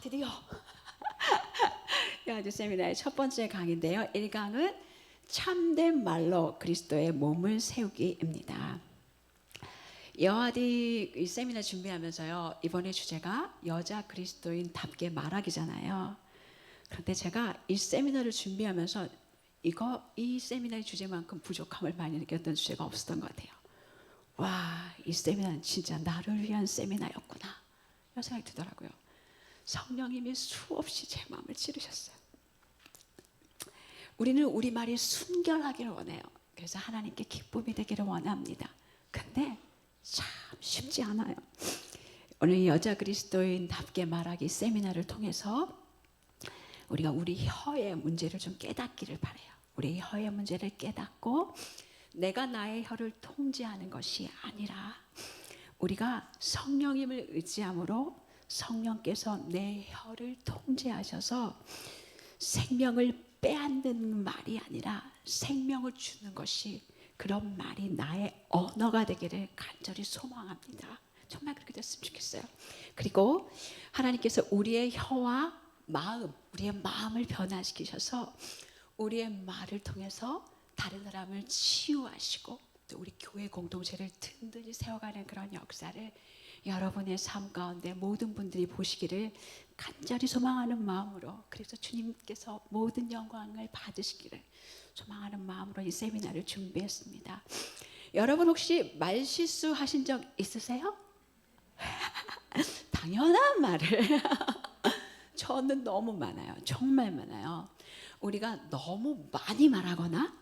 드디어 여아주 세미나의 첫 번째 강의인데요. 1강은 참된 말로 그리스도의 몸을 세우기입니다. 여아디 이 세미나 준비하면서요, 이번에 주제가 여자 그리스도인답게 말하기잖아요. 그런데 제가 이 세미나를 준비하면서 이 세미나의 주제만큼 부족함을 많이 느꼈던 주제가 없었던 것 같아요. 와, 이 세미나는 진짜 나를 위한 세미나였구나, 이런 생각이 들더라고요. 성령님이 수없이 제 마음을 찌르셨어요. 우리는 우리 말이 순결하기를 원해요. 그래서 하나님께 기쁨이 되기를 원합니다. 근데 참 쉽지 않아요. 오늘 여자 그리스도인답게 말하기 세미나를 통해서 우리가 우리 혀의 문제를 좀 깨닫기를 바라요. 우리 혀의 문제를 깨닫고 내가 나의 혀를 통제하는 것이 아니라 우리가 성령님을 의지함으로 성령께서 내 혀를 통제하셔서 생명을 빼앗는 말이 아니라 생명을 주는 것이, 그런 말이 나의 언어가 되기를 간절히 소망합니다. 정말 그렇게 됐으면 좋겠어요. 그리고 하나님께서 우리의 혀와 마음, 우리의 마음을 변화시키셔서 우리의 말을 통해서 다른 사람을 치유하시고 또 우리 교회 공동체를 든든히 세워가는 그런 역사를 여러분의 삶 가운데 모든 분들이 보시기를 간절히 소망하는 마음으로, 그래서 주님께서 모든 영광을 받으시기를 소망하는 마음으로 이 세미나를 준비했습니다. 여러분 혹시 말 실수하신 적 있으세요? 당연한 말을 저는 너무 많아요. 정말 많아요. 우리가 너무 많이 말하거나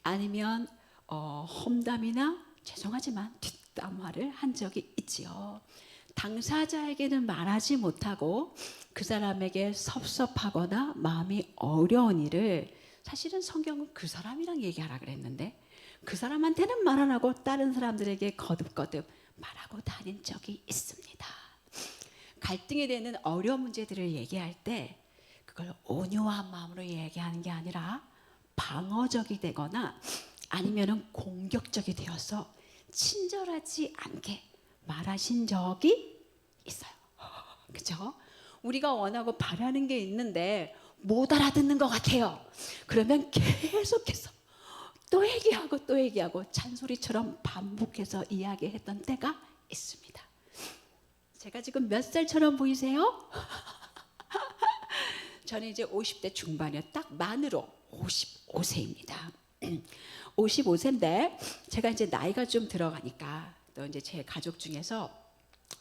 아니면 험담이나 죄송하지만 뒷담화를 한 적이 있지요. 당사자에게는 말하지 못하고 그 사람에게 섭섭하거나 마음이 어려운 일을, 사실은 성경은 그 사람이랑 얘기하라 그랬는데 그 사람한테는 말 안 하고 다른 사람들에게 거듭거듭 말하고 다닌 적이 있습니다. 갈등이 되는 어려운 문제들을 얘기할 때 그걸 온유한 마음으로 얘기하는 게 아니라 방어적이 되거나 아니면은 공격적이 되어서 친절하지 않게 말하신 적이 있어요. 그죠? 우리가 원하고 바라는 게 있는데 못 알아듣는 것 같아요. 그러면 계속해서 또 얘기하고 또 얘기하고 잔소리처럼 반복해서 이야기했던 때가 있습니다. 제가 지금 몇 살처럼 보이세요? 저는 이제 50대 중반이요. 딱 만으로 55세입니다. 55세인데 제가 이제 나이가 좀 들어가니까 또 이제 제 가족 중에서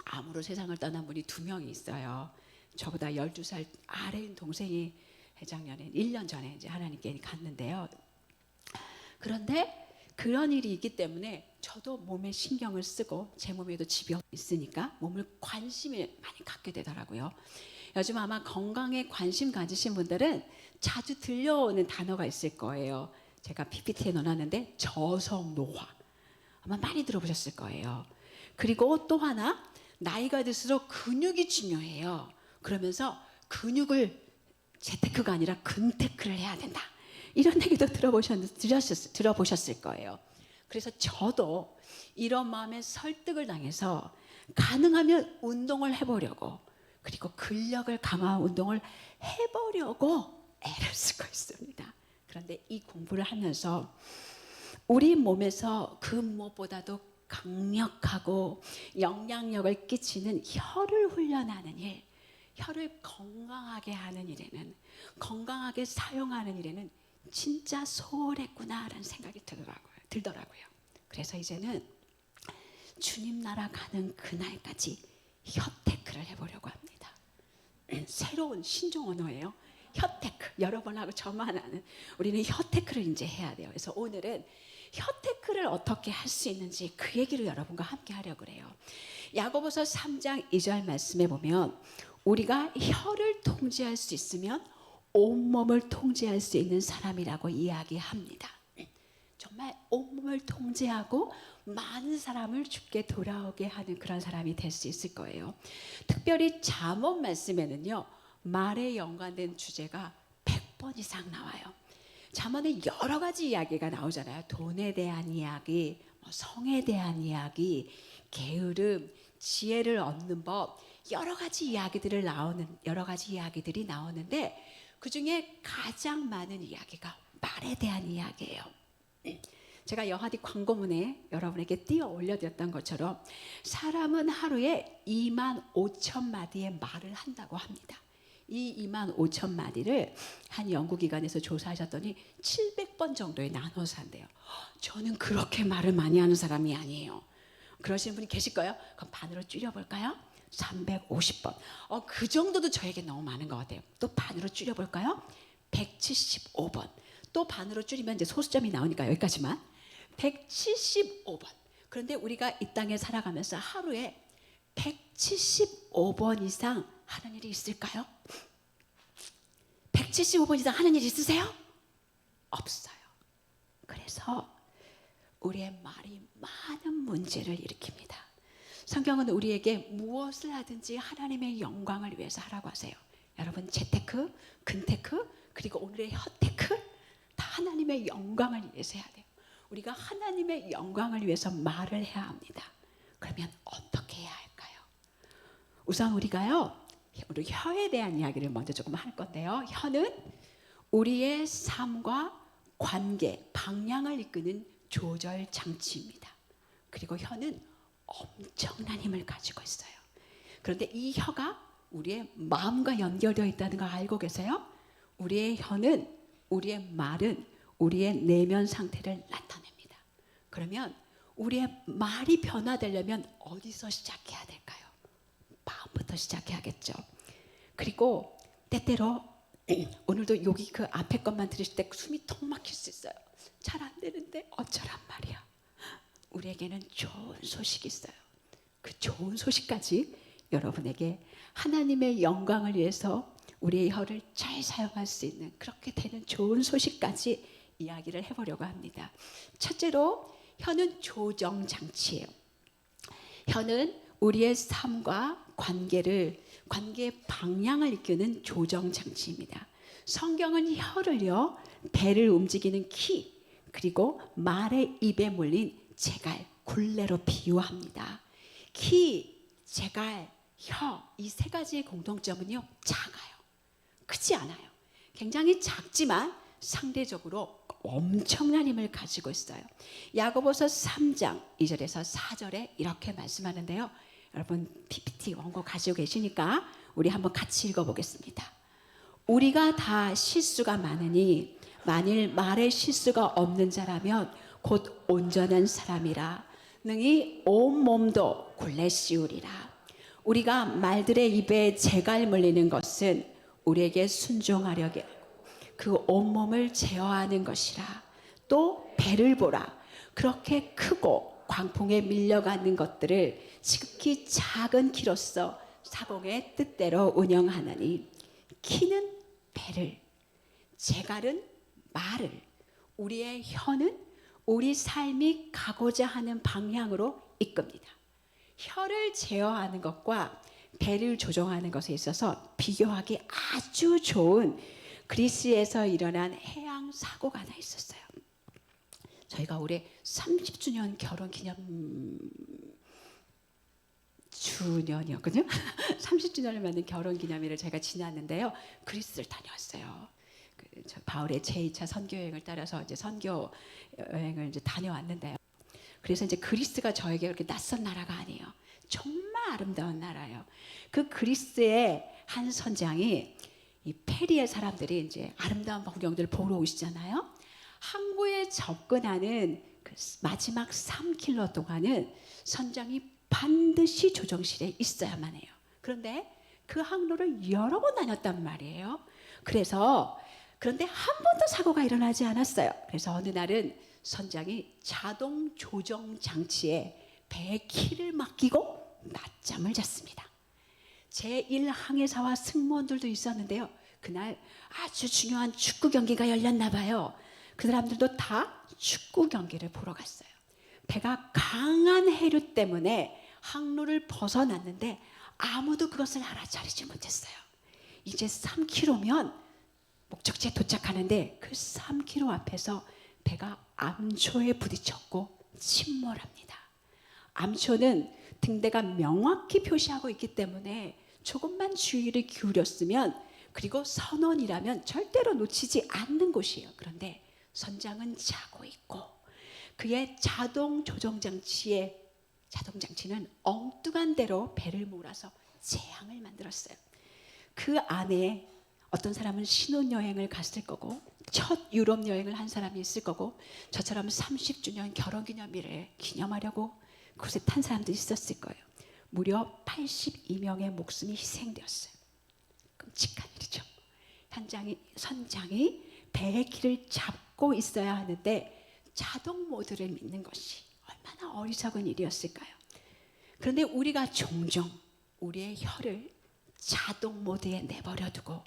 암으로 세상을 떠난 분이 2명이 있어요. 저보다 12살 아래인 동생이 해작년에 1년 전에 이제 하나님께 갔는데요. 그런데 그런 일이 있기 때문에 저도 몸에 신경을 쓰고 제 몸에도 지병이 있으니까 몸을 관심을 많이 갖게 되더라고요. 요즘 아마 건강에 관심 가지신 분들은 자주 들려오는 단어가 있을 거예요. 제가 PPT에 넣어놨는데 저성노화, 아마 많이 들어보셨을 거예요. 그리고 또 하나, 나이가 들수록 근육이 중요해요. 그러면서 근육을 재테크가 아니라 근테크를 해야 된다, 이런 얘기도 들어보셨을 거예요. 그래서 저도 이런 마음에 설득을 당해서 가능하면 운동을 해보려고, 그리고 근력을 강화한 운동을 해보려고 애를 쓰고 있습니다. 그런데 이 공부를 하면서 우리 몸에서 그 무엇보다도 강력하고 영향력을 끼치는 혀를 훈련하는 일, 혀를 건강하게 하는 일에는, 건강하게 사용하는 일에는 진짜 소홀했구나라는 생각이 들더라고요. 그래서 이제는 주님 나라 가는 그날까지 혀테크를 해보려고 합니다. 새로운 신종 언어예요. 혀테크. 여러 번 하고 저만 하는, 우리는 혀테크를 이제 해야 돼요. 그래서 오늘은 혀테크를 어떻게 할 수 있는지 그 얘기를 여러분과 함께 하려고 그래요. 야고보서 3장 2절 말씀에 보면 우리가 혀를 통제할 수 있으면 온몸을 통제할 수 있는 사람이라고 이야기합니다. 정말 온몸을 통제하고 많은 사람을 주께 돌아오게 하는 그런 사람이 될 수 있을 거예요. 특별히 잠언 말씀에는요, 말에 연관된 주제가 100번 이상 나와요. 잠언에 여러 가지 이야기가 나오잖아요. 돈에 대한 이야기, 성에 대한 이야기, 게으름, 지혜를 얻는 법, 여러 가지 이야기들이 나오는데 그 중에 가장 많은 이야기가 말에 대한 이야기예요. 제가 여하디 광고문에 여러분에게 띄어 올려드렸던 것처럼 사람은 하루에 25,000마디의 말을 한다고 합니다. 이 25,000마디를 한 연구기관에서 조사하셨더니 700번 정도에 나눠서 한대요. 저는 그렇게 말을 많이 하는 사람이 아니에요. 그러시는 분이 계실까요? 그럼 반으로 줄여볼까요? 350번. 그 정도도 저에게 너무 많은 것 같아요. 또 반으로 줄여볼까요? 175번. 또 반으로 줄이면 이제 소수점이 나오니까 여기까지만. 175번. 그런데 우리가 이 땅에 살아가면서 하루에 175번 이상 하는 일이 있을까요? 175번 이상 하는 일 있으세요? 없어요. 그래서 우리의 말이 많은 문제를 일으킵니다. 성경은 우리에게 무엇을 하든지 하나님의 영광을 위해서 하라고 하세요. 여러분 재테크, 근테크, 그리고 오늘의 혀테크 다 하나님의 영광을 위해서 해야 돼요. 우리가 하나님의 영광을 위해서 말을 해야 합니다. 그러면 어떻게 해야 할까요? 우선 우리가요, 우리 혀에 대한 이야기를 먼저 조금 할 건데요. 혀는 우리의 삶과 관계, 방향을 이끄는 조절 장치입니다. 그리고 혀는 엄청난 힘을 가지고 있어요. 그런데 이 혀가 우리의 마음과 연결되어 있다는 거 알고 계세요? 우리의 혀는, 우리의 말은 우리의 내면 상태를 나타냅니다. 그러면 우리의 말이 변화되려면 어디서 시작해야 될까요? 마음부터 시작해야겠죠. 그리고 때때로 오늘도 여기 그 앞에 것만 들으실 때 숨이 턱 막힐 수 있어요. 잘 안 되는데 어쩌란 말이야. 우리에게는 좋은 소식이 있어요. 그 좋은 소식까지 여러분에게 하나님의 영광을 위해서 우리의 혀를 잘 사용할 수 있는 그렇게 되는 좋은 소식까지 이야기를 해보려고 합니다. 첫째로 혀는 조정 장치예요. 혀는 우리의 삶과 관계의 방향을 이끄는 조정 장치입니다. 성경은 혀를요, 배를 움직이는 키, 그리고 말의 입에 몰린 재갈, 굴레로 비유합니다. 키, 재갈, 혀, 이 세 가지의 공통점은요, 작아요. 크지 않아요. 굉장히 작지만 상대적으로 엄청난 힘을 가지고 있어요. 야고보서 3장 2절에서 4절에 이렇게 말씀하는데요. 여러분 PPT 원고 가지고 계시니까 우리 한번 같이 읽어보겠습니다. 우리가 다 실수가 많으니 만일 말에 실수가 없는 자라면 곧 온전한 사람이라 능히 온 몸도 굴레 씌우리라. 우리가 말들의 입에 재갈 물리는 것은 우리에게 순종하려게 그 온몸을 제어하는 것이라. 또 배를 보라. 그렇게 크고 광풍에 밀려가는 것들을 지극히 작은 키로서 사공의 뜻대로 운영하나니 키는 배를, 재갈은 말을, 우리의 혀는 우리 삶이 가고자 하는 방향으로 이끕니다. 혀를 제어하는 것과 배를 조종하는 것에 있어서 비교하기 아주 좋은 그리스에서 일어난 해양 사고가 하나 있었어요. 저희가 올해 30주년 결혼 기념 주년이었거든요. 30주년을 맞는 결혼 기념일을 제가 지났는데요. 그리스를 다녀왔어요. 저 바울의 제2차 선교 여행을 따라서 이제 선교 여행을 이제 다녀왔는데요. 그래서 이제 그리스가 저에게 그렇게 낯선 나라가 아니에요. 정말 아름다운 나라예요. 그 그리스의 한 선장이 이 페리의 사람들이 이제 아름다운 풍경들을 보러 오시잖아요. 항구에 접근하는 그 마지막 3km 동안은 선장이 반드시 조정실에 있어야만 해요. 그런데 그 항로를 여러 번 다녔단 말이에요. 그런데 한 번도 사고가 일어나지 않았어요. 그래서 어느 날은 선장이 자동 조정 장치에 배의 키를 맡기고 낮잠을 잤습니다. 제1항해사와 승무원들도 있었는데요. 그날 아주 중요한 축구 경기가 열렸나 봐요. 그 사람들도 다 축구 경기를 보러 갔어요. 배가 강한 해류 때문에 항로를 벗어났는데 아무도 그것을 알아차리지 못했어요. 이제 3km면 목적지에 도착하는데 그 3km 앞에서 배가 암초에 부딪혔고 침몰합니다. 암초는 등대가 명확히 표시하고 있기 때문에 조금만 주의를 기울였으면, 그리고 선원이라면 절대로 놓치지 않는 곳이에요. 그런데 선장은 자고 있고 그의 자동장치는 엉뚱한 대로 배를 몰아서 재앙을 만들었어요. 그 안에 어떤 사람은 신혼여행을 갔을 거고, 첫 유럽 여행을 한 사람이 있을 거고, 저처럼 30주년 결혼기념일을 기념하려고 그곳에 탄 사람도 있었을 거예요. 무려 82명의 목숨이 희생되었어요. 끔찍한 일이죠. 선장이 배의 길을 잡고 있어야 하는데 자동 모드를 믿는 것이 얼마나 어리석은 일이었을까요? 그런데 우리가 종종 우리의 혀를 자동 모드에 내버려두고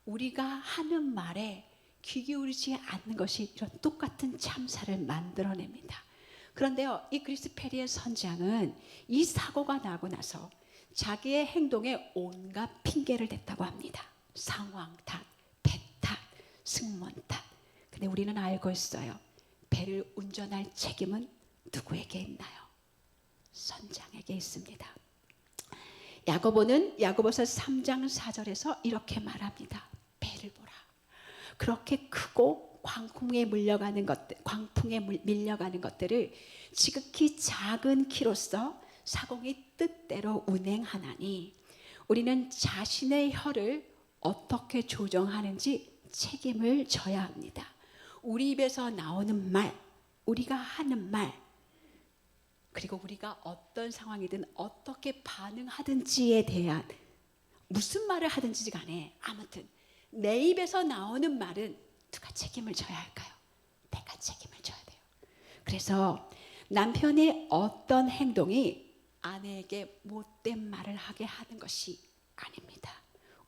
우리가 하는 말에 귀 기울이지 않는 것이 이런 똑같은 참사를 만들어냅니다. 그런데요, 이 그리스 페리의 선장은 이 사고가 나고 나서 자기의 행동에 온갖 핑계를 댔다고 합니다. 상황 탓, 배 탓, 승무원 탓. 근데 우리는 알고 있어요. 배를 운전할 책임은 누구에게 있나요? 선장에게 있습니다. 야고보는 야고보서 3장 4절에서 이렇게 말합니다. 배를 보라. 그렇게 크고 광풍에 밀려가는 것들을 지극히 작은 키로서 사공이 뜻대로 운행하나니 우리는 자신의 혀를 어떻게 조정하는지 책임을 져야 합니다. 우리 입에서 나오는 말, 우리가 하는 말, 그리고 우리가 어떤 상황이든 어떻게 반응하든지에 대한, 무슨 말을 하든지 간에 아무튼 내 입에서 나오는 말은 누가 책임을 져야 할까요? 내가 책임을 져야 돼요. 그래서 남편의 어떤 행동이 아내에게 못된 말을 하게 하는 것이 아닙니다.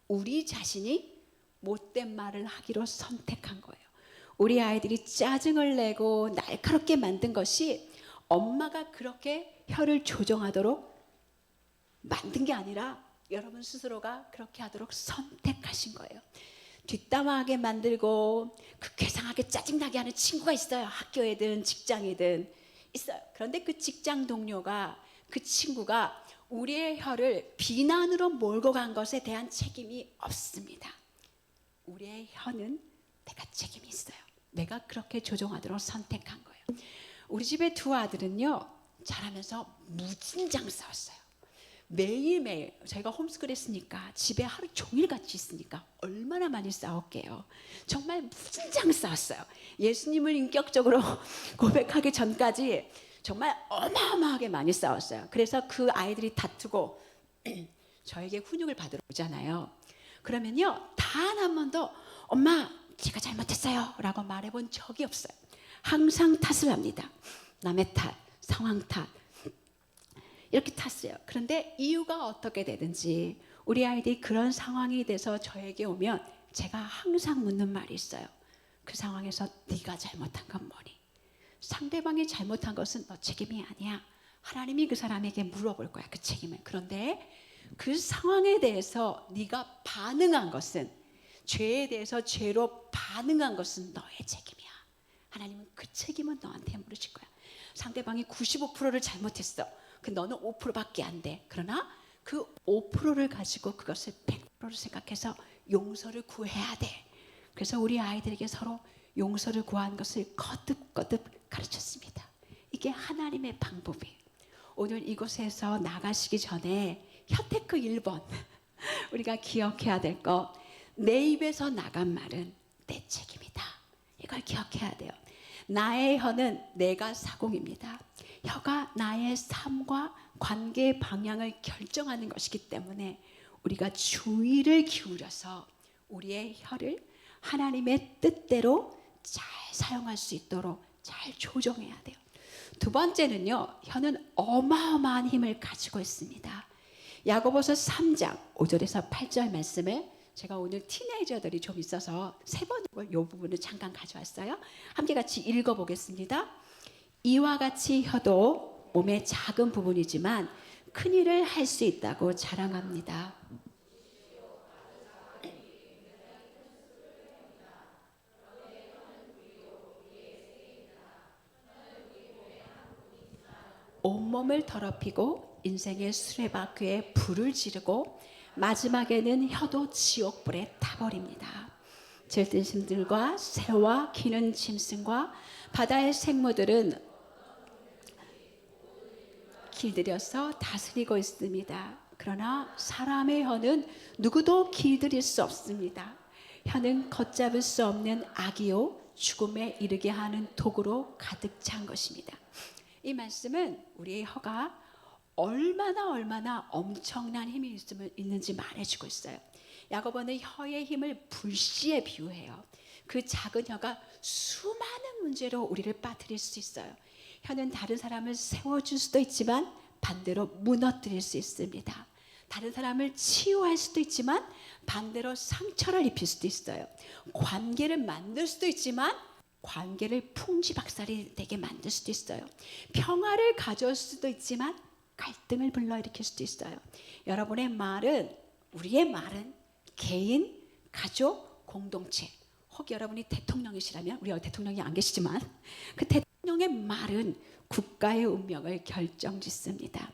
우리 자신이 못된 말을 하기로 선택한 거예요. 우리 아이들이 짜증을 내고 날카롭게 만든 것이 엄마가 그렇게 혀를 조정하도록 만든 게 아니라 여러분 스스로가 그렇게 하도록 선택하신 거예요. 뒷담화하게 만들고 극회상하게 짜증나게 하는 친구가 있어요. 학교에든 직장이든 있어요. 그런데 그 직장 동료가, 그 친구가 우리의 혀를 비난으로 몰고 간 것에 대한 책임이 없습니다. 우리의 혀는 내가 책임이 있어요. 내가 그렇게 조종하도록 선택한 거예요. 우리 집의 두 아들은요, 자라면서 무진장 싸웠어요. 매일매일. 저희가 홈스쿨 했으니까 집에 하루 종일 같이 있으니까 얼마나 많이 싸웠게요. 정말 무진장 싸웠어요. 예수님을 인격적으로 고백하기 전까지 정말 어마어마하게 많이 싸웠어요. 그래서 그 아이들이 다투고 저에게 훈육을 받으러 오잖아요. 그러면요, 단 한 번도 엄마 제가 잘못했어요 라고 말해본 적이 없어요. 항상 탓을 합니다. 남의 탓, 상황 탓, 이렇게 탔어요. 그런데 이유가 어떻게 되든지 우리 아이들이 그런 상황이 돼서 저에게 오면 제가 항상 묻는 말이 있어요. 그 상황에서 네가 잘못한 건 뭐니? 상대방이 잘못한 것은 너 책임이 아니야. 하나님이 그 사람에게 물어볼 거야, 그 책임을. 그런데 그 상황에 대해서 네가 반응한 것은, 죄에 대해서 죄로 반응한 것은 너의 책임이야. 하나님은 그 책임은 너한테 물으실 거야. 상대방이 95%를 잘못했어. 너는 5%밖에 안 돼. 그러나 그 5%를 가지고 그것을 100%로 생각해서 용서를 구해야 돼. 그래서 우리 아이들에게 서로 용서를 구하는 것을 거듭거듭 가르쳤습니다. 이게 하나님의 방법이에요. 오늘 이곳에서 나가시기 전에 혀테크 1번 우리가 기억해야 될 거, 내 입에서 나간 말은 내 책임이다. 이걸 기억해야 돼요. 나의 혀는 내가 사공입니다. 혀가 나의 삶과 관계의 방향을 결정하는 것이기 때문에 우리가 주의를 기울여서 우리의 혀를 하나님의 뜻대로 잘 사용할 수 있도록 잘 조정해야 돼요. 두 번째는요, 혀는 어마어마한 힘을 가지고 있습니다. 야고보서 3장 5절에서 8절 말씀을 제가 오늘 티네이저들이 좀 있어서 세 번 이 부분을 잠깐 가져왔어요. 함께 같이 읽어보겠습니다. 이와 같이 혀도 몸의 작은 부분이지만 큰 일을 할 수 있다고 자랑합니다. 온몸을 더럽히고 인생의 수레바퀴에 불을 지르고 마지막에는 혀도 지옥불에 타버립니다. 들짐승들과 새와 기는 짐승과 바다의 생물들은 길들여서 다스리고 있습니다. 그러나 사람의 혀는 누구도 길들일 수 없습니다. 혀는 걷잡을 수 없는 악이요 죽음에 이르게 하는 독으로 가득 찬 것입니다. 이 말씀은 우리의 혀가 얼마나 엄청난 힘이 있는지 말해주고 있어요. 야고보는 혀의 힘을 불씨에 비유해요. 그 작은 혀가 수많은 문제로 우리를 빠뜨릴 수 있어요. 혀는 다른 사람을 세워줄 수도 있지만 반대로 무너뜨릴 수 있습니다. 다른 사람을 치유할 수도 있지만 반대로 상처를 입힐 수도 있어요. 관계를 만들 수도 있지만 관계를 풍지박살이 되게 만들 수도 있어요. 평화를 가져올 수도 있지만 갈등을 불러일으킬 수도 있어요. 여러분의 말은, 우리의 말은 개인, 가족, 공동체, 혹 여러분이 대통령이시라면, 우리가 대통령이 안 계시지만 그 대통령의 말은 국가의 운명을 결정짓습니다.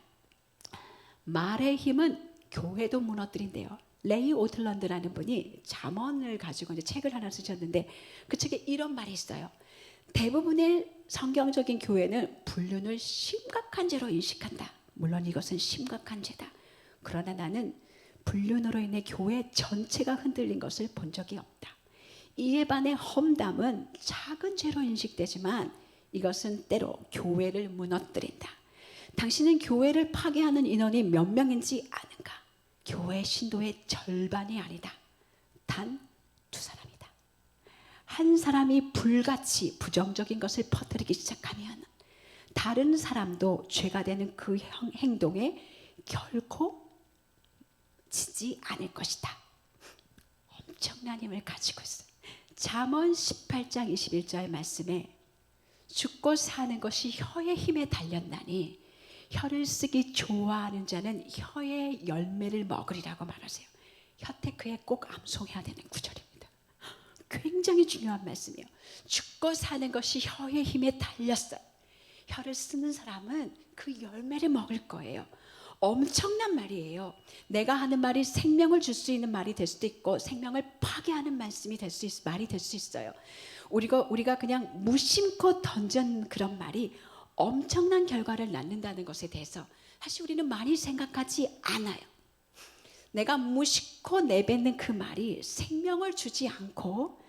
말의 힘은 교회도 무너뜨린대요. 레이 오틀런드라는 분이 잠언을 가지고 이제 책을 하나 쓰셨는데 그 책에 이런 말이 있어요. 대부분의 성경적인 교회는 불륜을 심각한 죄로 인식한다. 물론 이것은 심각한 죄다. 그러나 나는 불륜으로 인해 교회 전체가 흔들린 것을 본 적이 없다. 이에 반해 험담은 작은 죄로 인식되지만 이것은 때로 교회를 무너뜨린다. 당신은 교회를 파괴하는 인원이 몇 명인지 아는가? 교회 신도의 절반이 아니다. 단 2사람이다. 한 사람이 불같이 부정적인 것을 퍼뜨리기 시작하면 다른 사람도 죄가 되는 그 행동에 결코 지지 않을 것이다. 엄청난 힘을 가지고 있어요. 잠언 18장 21절 말씀에 죽고 사는 것이 혀의 힘에 달렸나니 혀를 쓰기 좋아하는 자는 혀의 열매를 먹으리라고 말하세요. 혀테크에 꼭 암송해야 되는 구절입니다. 굉장히 중요한 말씀이에요. 죽고 사는 것이 혀의 힘에 달렸어요. 혀를 쓰는 사람은 그 열매를 먹을 거예요. 엄청난 말이에요. 내가 하는 말이 생명을 줄 수 있는 말이 될 수도 있고 생명을 파괴하는 말씀이 될 수 말이 될 수 있어요. 우리가 그냥 무심코 던진 그런 말이 엄청난 결과를 낳는다는 것에 대해서 사실 우리는 많이 생각하지 않아요. 내가 무심코 내뱉는 그 말이 생명을 주지 않고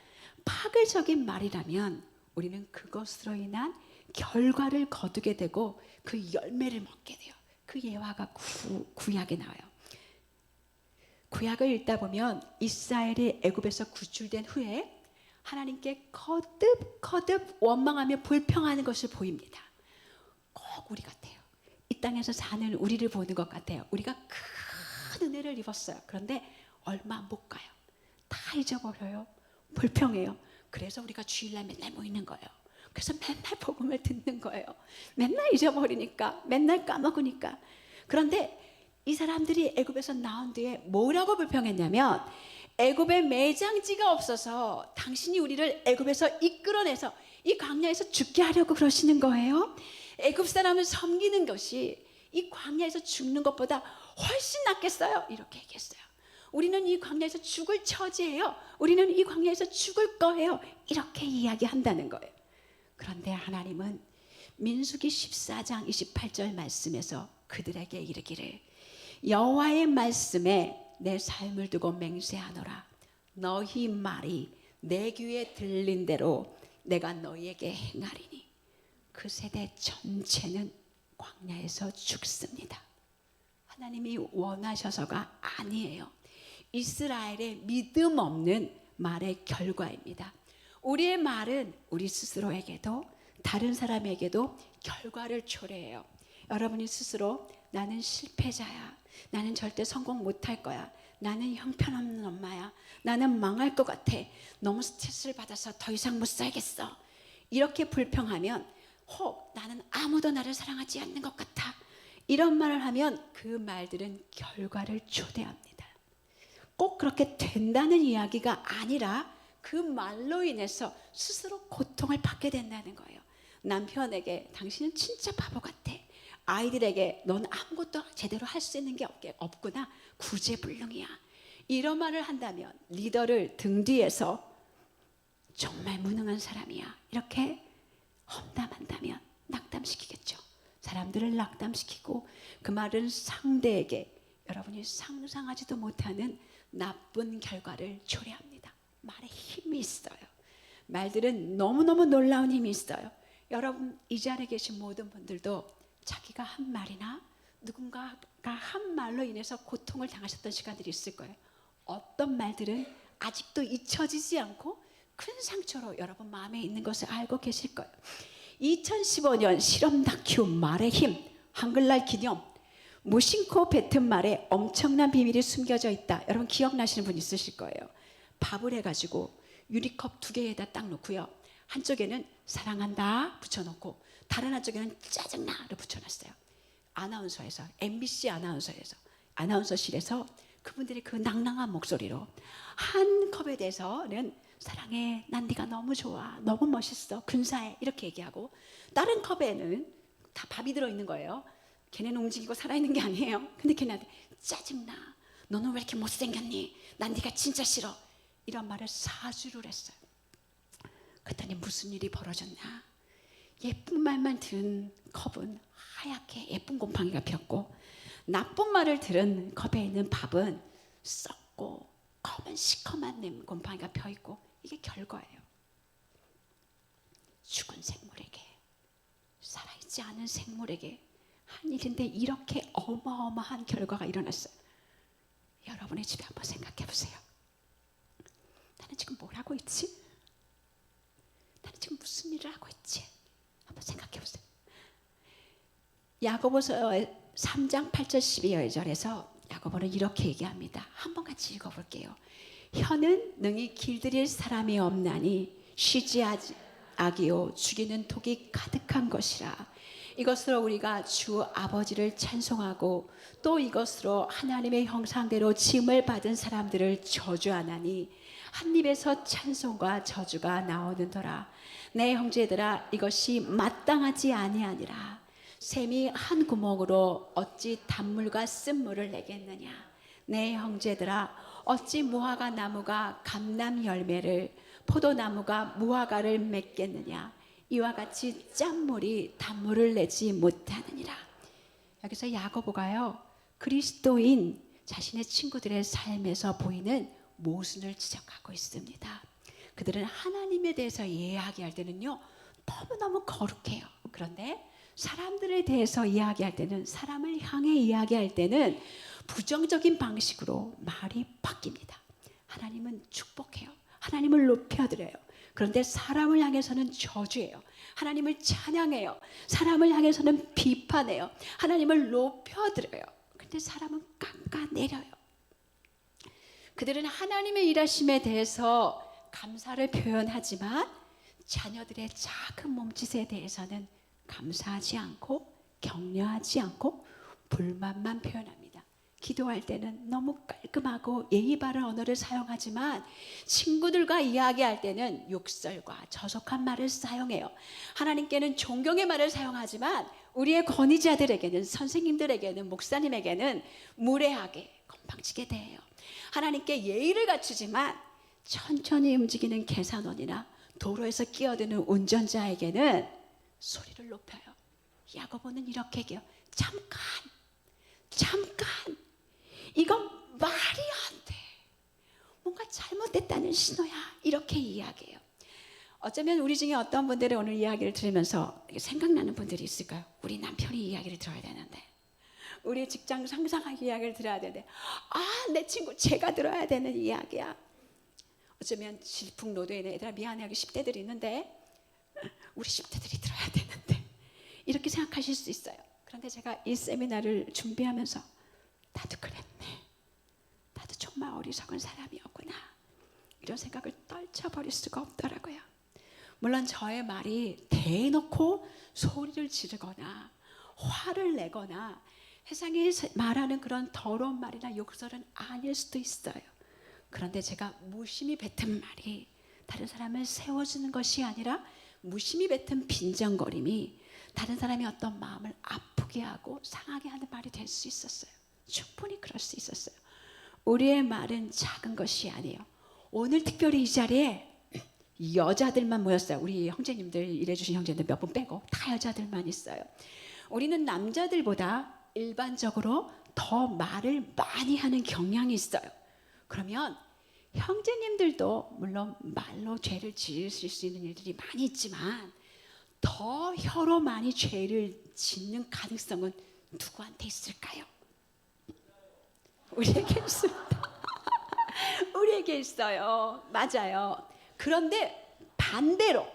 파괴적인 말이라면 우리는 그것으로 인한 결과를 거두게 되고 그 열매를 먹게 돼요. 그 예화가 구약에 나와요. 구약을 읽다 보면 이스라엘이 애굽에서 구출된 후에 하나님께 거듭 원망하며 불평하는 것을 보입니다. 꼭 우리 같아요. 이 땅에서 사는 우리를 보는 것 같아요. 우리가 큰 은혜를 입었어요. 그런데 얼마 못 가요. 다 잊어버려요. 불평해요. 그래서 우리가 주일날 맨날 모이는 거예요. 그래서 맨날 복음을 듣는 거예요. 맨날 잊어버리니까, 맨날 까먹으니까. 그런데 이 사람들이 애굽에서 나온 뒤에 뭐라고 불평했냐면 애굽에 매장지가 없어서 당신이 우리를 애굽에서 이끌어내서 이 광야에서 죽게 하려고 그러시는 거예요. 애굽 사람을 섬기는 것이 이 광야에서 죽는 것보다 훨씬 낫겠어요. 이렇게 얘기했어요. 우리는 이 광야에서 죽을 처지예요. 우리는 이 광야에서 죽을 거예요. 이렇게 이야기한다는 거예요. 그런데 하나님은 민수기 14장 28절 말씀에서 그들에게 이르기를 여호와의 말씀에 내 삶을 두고 맹세하노라. 너희 말이 내 귀에 들린 대로 내가 너희에게 행하리니 그 세대 전체는 광야에서 죽습니다. 하나님이 원하셔서가 아니에요. 이스라엘의 믿음 없는 말의 결과입니다. 우리의 말은 우리 스스로에게도 다른 사람에게도 결과를 초래해요. 여러분이 스스로 나는 실패자야. 나는 절대 성공 못할 거야. 나는 형편없는 엄마야. 나는 망할 것 같아. 너무 스트레스를 받아서 더 이상 못 살겠어. 이렇게 불평하면 혹 나는 아무도 나를 사랑하지 않는 것 같아. 이런 말을 하면 그 말들은 결과를 초래합니다. 꼭 그렇게 된다는 이야기가 아니라 그 말로 인해서 스스로 고통을 받게 된다는 거예요. 남편에게 당신은 진짜 바보 같아. 아이들에게 넌 아무것도 제대로 할 수 있는 게 없구나, 구제불능이야, 이런 말을 한다면, 리더를 등 뒤에서 정말 무능한 사람이야 이렇게 험담한다면 낙담시키겠죠. 사람들을 낙담시키고 그 말은 상대에게 여러분이 상상하지도 못하는 나쁜 결과를 초래합니다. 말에 힘이 있어요. 말들은 너무너무 놀라운 힘이 있어요. 여러분 이 자리에 계신 모든 분들도 자기가 한 말이나 누군가가 한 말로 인해서 고통을 당하셨던 시간들이 있을 거예요. 어떤 말들은 아직도 잊혀지지 않고 큰 상처로 여러분 마음에 있는 것을 알고 계실 거예요. 2015년 실험 다큐 말의 힘 한글날 기념, 무심코 뱉은 말에 엄청난 비밀이 숨겨져 있다. 여러분 기억나시는 분 있으실 거예요. 밥을 해가지고 유리컵 2개에다 딱 놓고요, 한쪽에는 사랑한다 붙여놓고 다른 한쪽에는 짜증나를 붙여놨어요. 아나운서에서, MBC 아나운서실에서 그분들이 그 낭낭한 목소리로 한 컵에 대해서는 사랑해, 난 네가 너무 좋아, 너무 멋있어, 근사해 이렇게 얘기하고, 다른 컵에는 다 밥이 들어있는 거예요. 걔네는 움직이고 살아있는 게 아니에요. 근데 걔네한테 짜증나, 너는 왜 이렇게 못생겼니, 난 네가 진짜 싫어, 이런 말을 4주를 했어요. 그랬더니 무슨 일이 벌어졌냐, 예쁜 말만 들은 컵은 하얗게 예쁜 곰팡이가 피었고, 나쁜 말을 들은 컵에 있는 밥은 썩고 검은 시커먼 곰팡이가 펴있고, 이게 결과예요. 죽은 생물에게, 살아있지 않은 생물에게 한 일인데 이렇게 어마어마한 결과가 일어났어요. 여러분의 집에 한번 생각해 보세요. 나는 지금 뭘 하고 있지? 나는 지금 무슨 일을 하고 있지? 한번 생각해 보세요. 야고보서 3장 8절 12절에서 야고보는 이렇게 얘기합니다. 한번 같이 읽어볼게요. 혀는 능히 길들일 사람이 없나니 쉬지 아기요 죽이는 독이 가득한 것이라. 이것으로 우리가 주 아버지를 찬송하고 또 이것으로 하나님의 형상대로 지음을 받은 사람들을 저주하나니 한 입에서 찬송과 저주가 나오는더라. 내 형제들아, 이것이 마땅하지 아니하니라. 샘이 한 구멍으로 어찌 단물과 쓴물을 내겠느냐. 내 형제들아, 어찌 무화과 나무가 감람 열매를, 포도나무가 무화과를 맺겠느냐. 이와 같이 짠물이 단물을 내지 못하느니라. 여기서 야고보가요, 그리스도인 자신의 친구들의 삶에서 보이는 모순을 지적하고 있습니다. 그들은 하나님에 대해서 이야기할 때는요 너무너무 거룩해요. 그런데 사람들에 대해서 이야기할 때는, 사람을 향해 이야기할 때는 부정적인 방식으로 말이 바뀝니다. 하나님은 축복해요. 하나님을 높여드려요. 그런데 사람을 향해서는 저주해요. 하나님을 찬양해요. 사람을 향해서는 비판해요. 하나님을 높여드려요. 그런데 사람은 깎아내려요. 그들은 하나님의 일하심에 대해서 감사를 표현하지만 자녀들의 작은 몸짓에 대해서는 감사하지 않고 격려하지 않고 불만만 표현합니다. 기도할 때는 너무 깔끔하고 예의 바른 언어를 사용하지만 친구들과 이야기할 때는 욕설과 저속한 말을 사용해요. 하나님께는 존경의 말을 사용하지만 우리의 권위자들에게는, 선생님들에게는, 목사님에게는 무례하게 건방지게 대해요. 하나님께 예의를 갖추지만 천천히 움직이는 계산원이나 도로에서 끼어드는 운전자에게는 소리를 높여요. 야고보는 이렇게 얘기해요. 잠깐, 이건 말이 안 돼. 뭔가 잘못됐다는 신호야. 이렇게 이야기해요. 어쩌면 우리 중에 어떤 분들이 오늘 이야기를 들으면서 생각나는 분들이 있을까요? 우리 남편이 이야기를 들어야 되는데, 우리 직장 상사가 이야기를 들어야 되는데, 내 친구 제가 들어야 되는 이야기야. 어쩌면 질풍노도에 있는 애들, 미안해하기 10대들이 있는데 우리 10대들이 들어야 되는데, 이렇게 생각하실 수 있어요. 그런데 제가 이 세미나를 준비하면서 나도 그랬네, 나도 정말 어리석은 사람이었구나, 이런 생각을 떨쳐버릴 수가 없더라고요. 물론 저의 말이 대놓고 소리를 지르거나 화를 내거나 세상에 말하는 그런 더러운 말이나 욕설은 아닐 수도 있어요. 그런데 제가 무심히 뱉은 말이 다른 사람을 세워주는 것이 아니라 무심히 뱉은 빈정거림이 다른 사람이 어떤 마음을 아프게 하고 상하게 하는 말이 될 수 있었어요. 충분히 그럴 수 있었어요. 우리의 말은 작은 것이 아니에요. 오늘 특별히 이 자리에 여자들만 모였어요. 우리 형제님들, 일해주신 형제님들 몇 분 빼고 다 여자들만 있어요. 우리는 남자들보다 일반적으로 더 말을 많이 하는 경향이 있어요. 그러면 형제님들도 물론 말로 죄를 지으실 수 있는 일들이 많이 있지만 더 혀로 많이 죄를 짓는 가능성은 누구한테 있을까요? 우리에게 있습니다. 우리에게 있어요. 맞아요. 그런데 반대로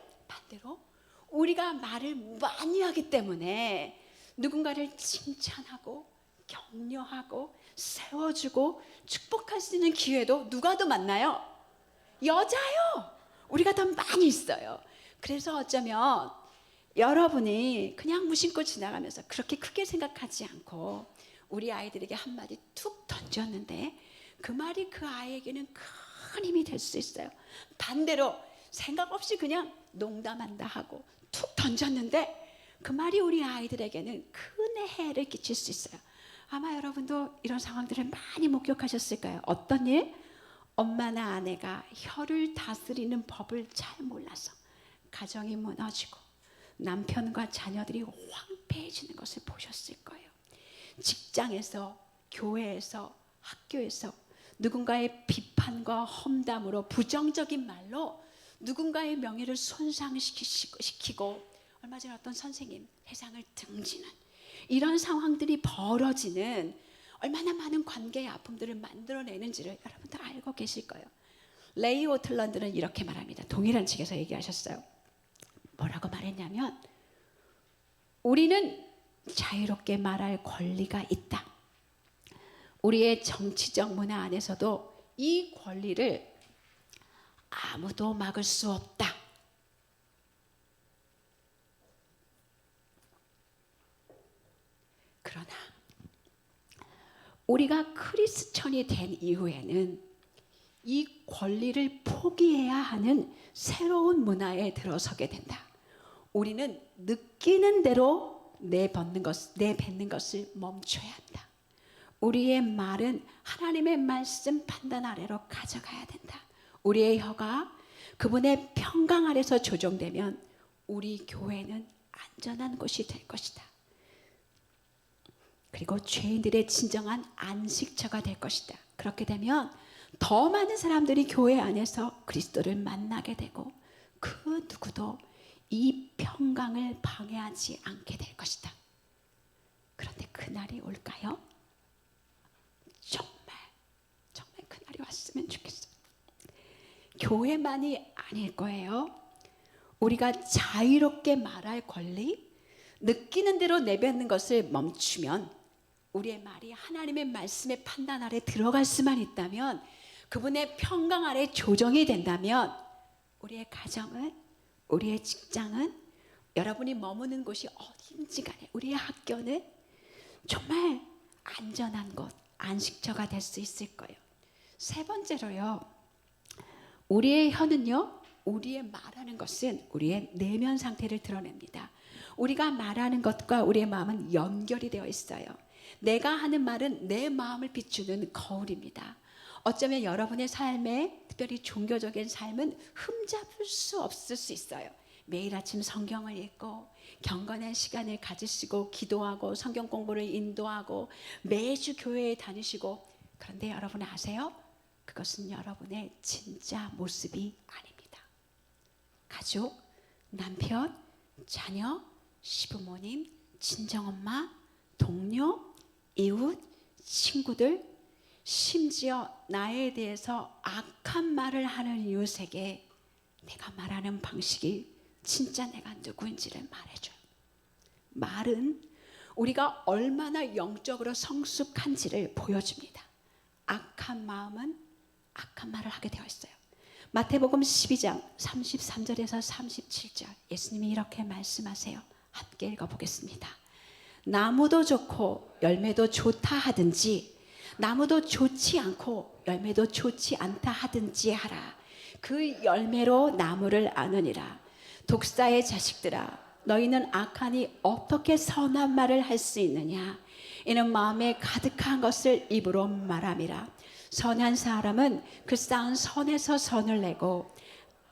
우리가 말을 많이 하기 때문에 누군가를 칭찬하고 격려하고 세워주고 축복할 수 있는 기회도 누가 더 많나요? 여자요. 우리가 더 많이 있어요. 그래서 어쩌면 여러분이 그냥 무심코 지나가면서 그렇게 크게 생각하지 않고 우리 아이들에게 한마디 툭 던졌는데 그 말이 그 아이에게는 큰 힘이 될 수 있어요. 반대로 생각 없이 그냥 농담한다 하고 툭 던졌는데 그 말이 우리 아이들에게는 큰 해를 끼칠 수 있어요. 아마 여러분도 이런 상황들을 많이 목격하셨을까요? 어떤 일? 엄마나 아내가 혀를 다스리는 법을 잘 몰라서 가정이 무너지고 남편과 자녀들이 황폐해지는 것을 보셨을 거예요. 직장에서, 교회에서, 학교에서 누군가의 비판과 험담으로 부정적인 말로 누군가의 명예를 손상시키고 얼마 전에 어떤 선생님 세상을 등지는 이런 상황들이 벌어지는 얼마나 많은 관계의 아픔들을 만들어내는지를 여러분들 알고 계실 거예요. 레이 오틀런드는 이렇게 말합니다. 동일한 책에서 얘기하셨어요. 뭐라고 말했냐면 우리는 자유롭게 말할 권리가 있다. 우리의 정치적 문화 안에서도 이 권리를 아무도 막을 수 없다. 그러나 우리가 크리스천이 된 이후에는 이 권리를 포기해야 하는 새로운 문화에 들어서게 된다. 우리는 느끼는 대로 내뱉는 것을 멈춰야 한다. 우리의 말은 하나님의 말씀 판단 아래로 가져가야 된다. 우리의 혀가 그분의 평강 아래서 조정되면 우리 교회는 안전한 곳이 될 것이다. 그리고 죄인들의 진정한 안식처가 될 것이다. 그렇게 되면 더 많은 사람들이 교회 안에서 그리스도를 만나게 되고 그 누구도 이 평강을 방해하지 않게 될 것이다. 그런데 그날이 올까요? 정말 그날이 왔으면 좋겠어요. 교회만이 아닐 거예요. 우리가 자유롭게 말할 권리, 느끼는 대로 내뱉는 것을 멈추면 우리의 말이 하나님의 말씀의 판단 아래 들어갈 수만 있다면 그분의 평강 아래 조정이 된다면 우리의 가정은, 우리의 직장은, 여러분이 머무는 곳이 어딘지 간에 우리의 학교는 정말 안전한 곳, 안식처가 될 수 있을 거예요. 세 번째로요, 우리의 혀는요, 우리의 말하는 것은 우리의 내면 상태를 드러냅니다. 우리가 말하는 것과 우리의 마음은 연결이 되어 있어요. 내가 하는 말은 내 마음을 비추는 거울입니다. 어쩌면 여러분의 삶에, 특별히 종교적인 삶은 흠잡을 수 없을 수 있어요. 매일 아침 성경을 읽고 경건한 시간을 가지시고 기도하고 성경 공부를 인도하고 매주 교회에 다니시고, 그런데 여러분 아세요? 그것은 여러분의 진짜 모습이 아닙니다. 가족, 남편, 자녀, 시부모님, 친정엄마, 동료, 이웃, 친구들, 심지어 나에 대해서 악한 말을 하는 이웃에게 내가 말하는 방식이 진짜 내가 누구인지를 말해줘요. 말은 우리가 얼마나 영적으로 성숙한지를 보여줍니다. 악한 마음은 악한 말을 하게 되어 있어요. 마태복음 12장 33절에서 37절 예수님이 이렇게 말씀하세요. 함께 읽어보겠습니다. 나무도 좋고 열매도 좋다 하든지 나무도 좋지 않고 열매도 좋지 않다 하든지 하라. 그 열매로 나무를 아느니라. 독사의 자식들아, 너희는 악하니 어떻게 선한 말을 할 수 있느냐. 이는 마음에 가득한 것을 입으로 말함이라. 선한 사람은 그 쌓은 선에서 선을 내고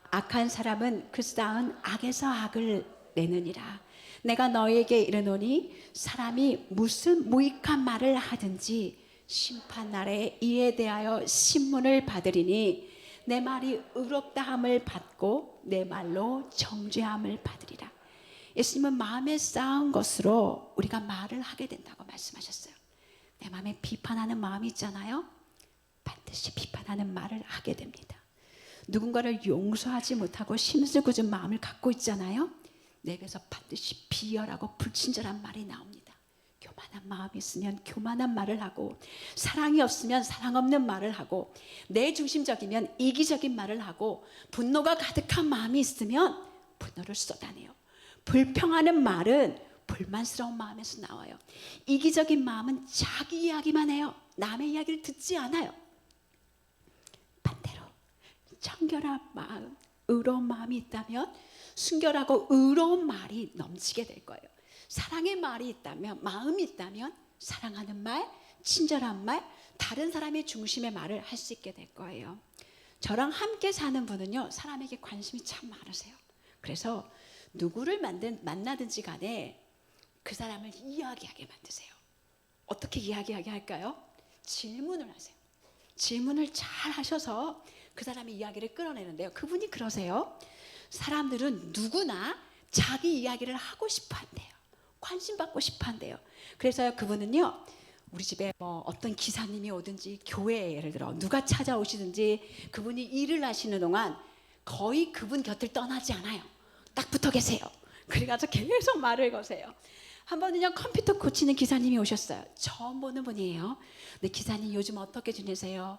악한 사람은 그 쌓은 악에서 악을 내느니라. 내가 너희에게 이르노니 사람이 무슨 무익한 말을 하든지 심판날에 이에 대하여 신문을 받으리니 내 말이 의롭다함을 받고 내 말로 정죄함을 받으리라. 예수님은 마음에 쌓은 것으로 우리가 말을 하게 된다고 말씀하셨어요. 내 마음에 비판하는 마음이 있잖아요. 반드시 비판하는 말을 하게 됩니다. 누군가를 용서하지 못하고 심술궂은 마음을 갖고 있잖아요. 내 입에서 반드시 비열하고 불친절한 말이 나옵니다. 교만한 마음이 있으면 교만한 말을 하고, 사랑이 없으면 사랑 없는 말을 하고, 내 중심적이면 이기적인 말을 하고, 분노가 가득한 마음이 있으면 분노를 쏟아내요. 불평하는 말은 불만스러운 마음에서 나와요. 이기적인 마음은 자기 이야기만 해요. 남의 이야기를 듣지 않아요. 반대로 청결한 마음, 의로운 마음이 있다면 순결하고 의로운 말이 넘치게 될 거예요. 사랑의 말이 있다면, 마음이 있다면 사랑하는 말, 친절한 말, 다른 사람의 중심의 말을 할 수 있게 될 거예요. 저랑 함께 사는 분은요, 사람에게 관심이 참 많으세요. 그래서 누구를 만나든지 간에 그 사람을 이야기하게 만드세요. 어떻게 이야기하게 할까요? 질문을 하세요. 질문을 잘 하셔서 그 사람의 이야기를 끌어내는데요. 그분이 그러세요. 사람들은 누구나 자기 이야기를 하고 싶어 한대요. 관심 받고 싶어 한대요. 그래서 그분은요, 우리 집에 뭐 어떤 기사님이 오든지, 교회에 예를 들어 누가 찾아오시든지 그분이 일을 하시는 동안 거의 그분 곁을 떠나지 않아요. 딱 붙어 계세요. 그래가지고 계속 말을 거세요. 한 번은요, 컴퓨터 고치는 기사님이 오셨어요. 처음 보는 분이에요. 근데 기사님 요즘 어떻게 지내세요?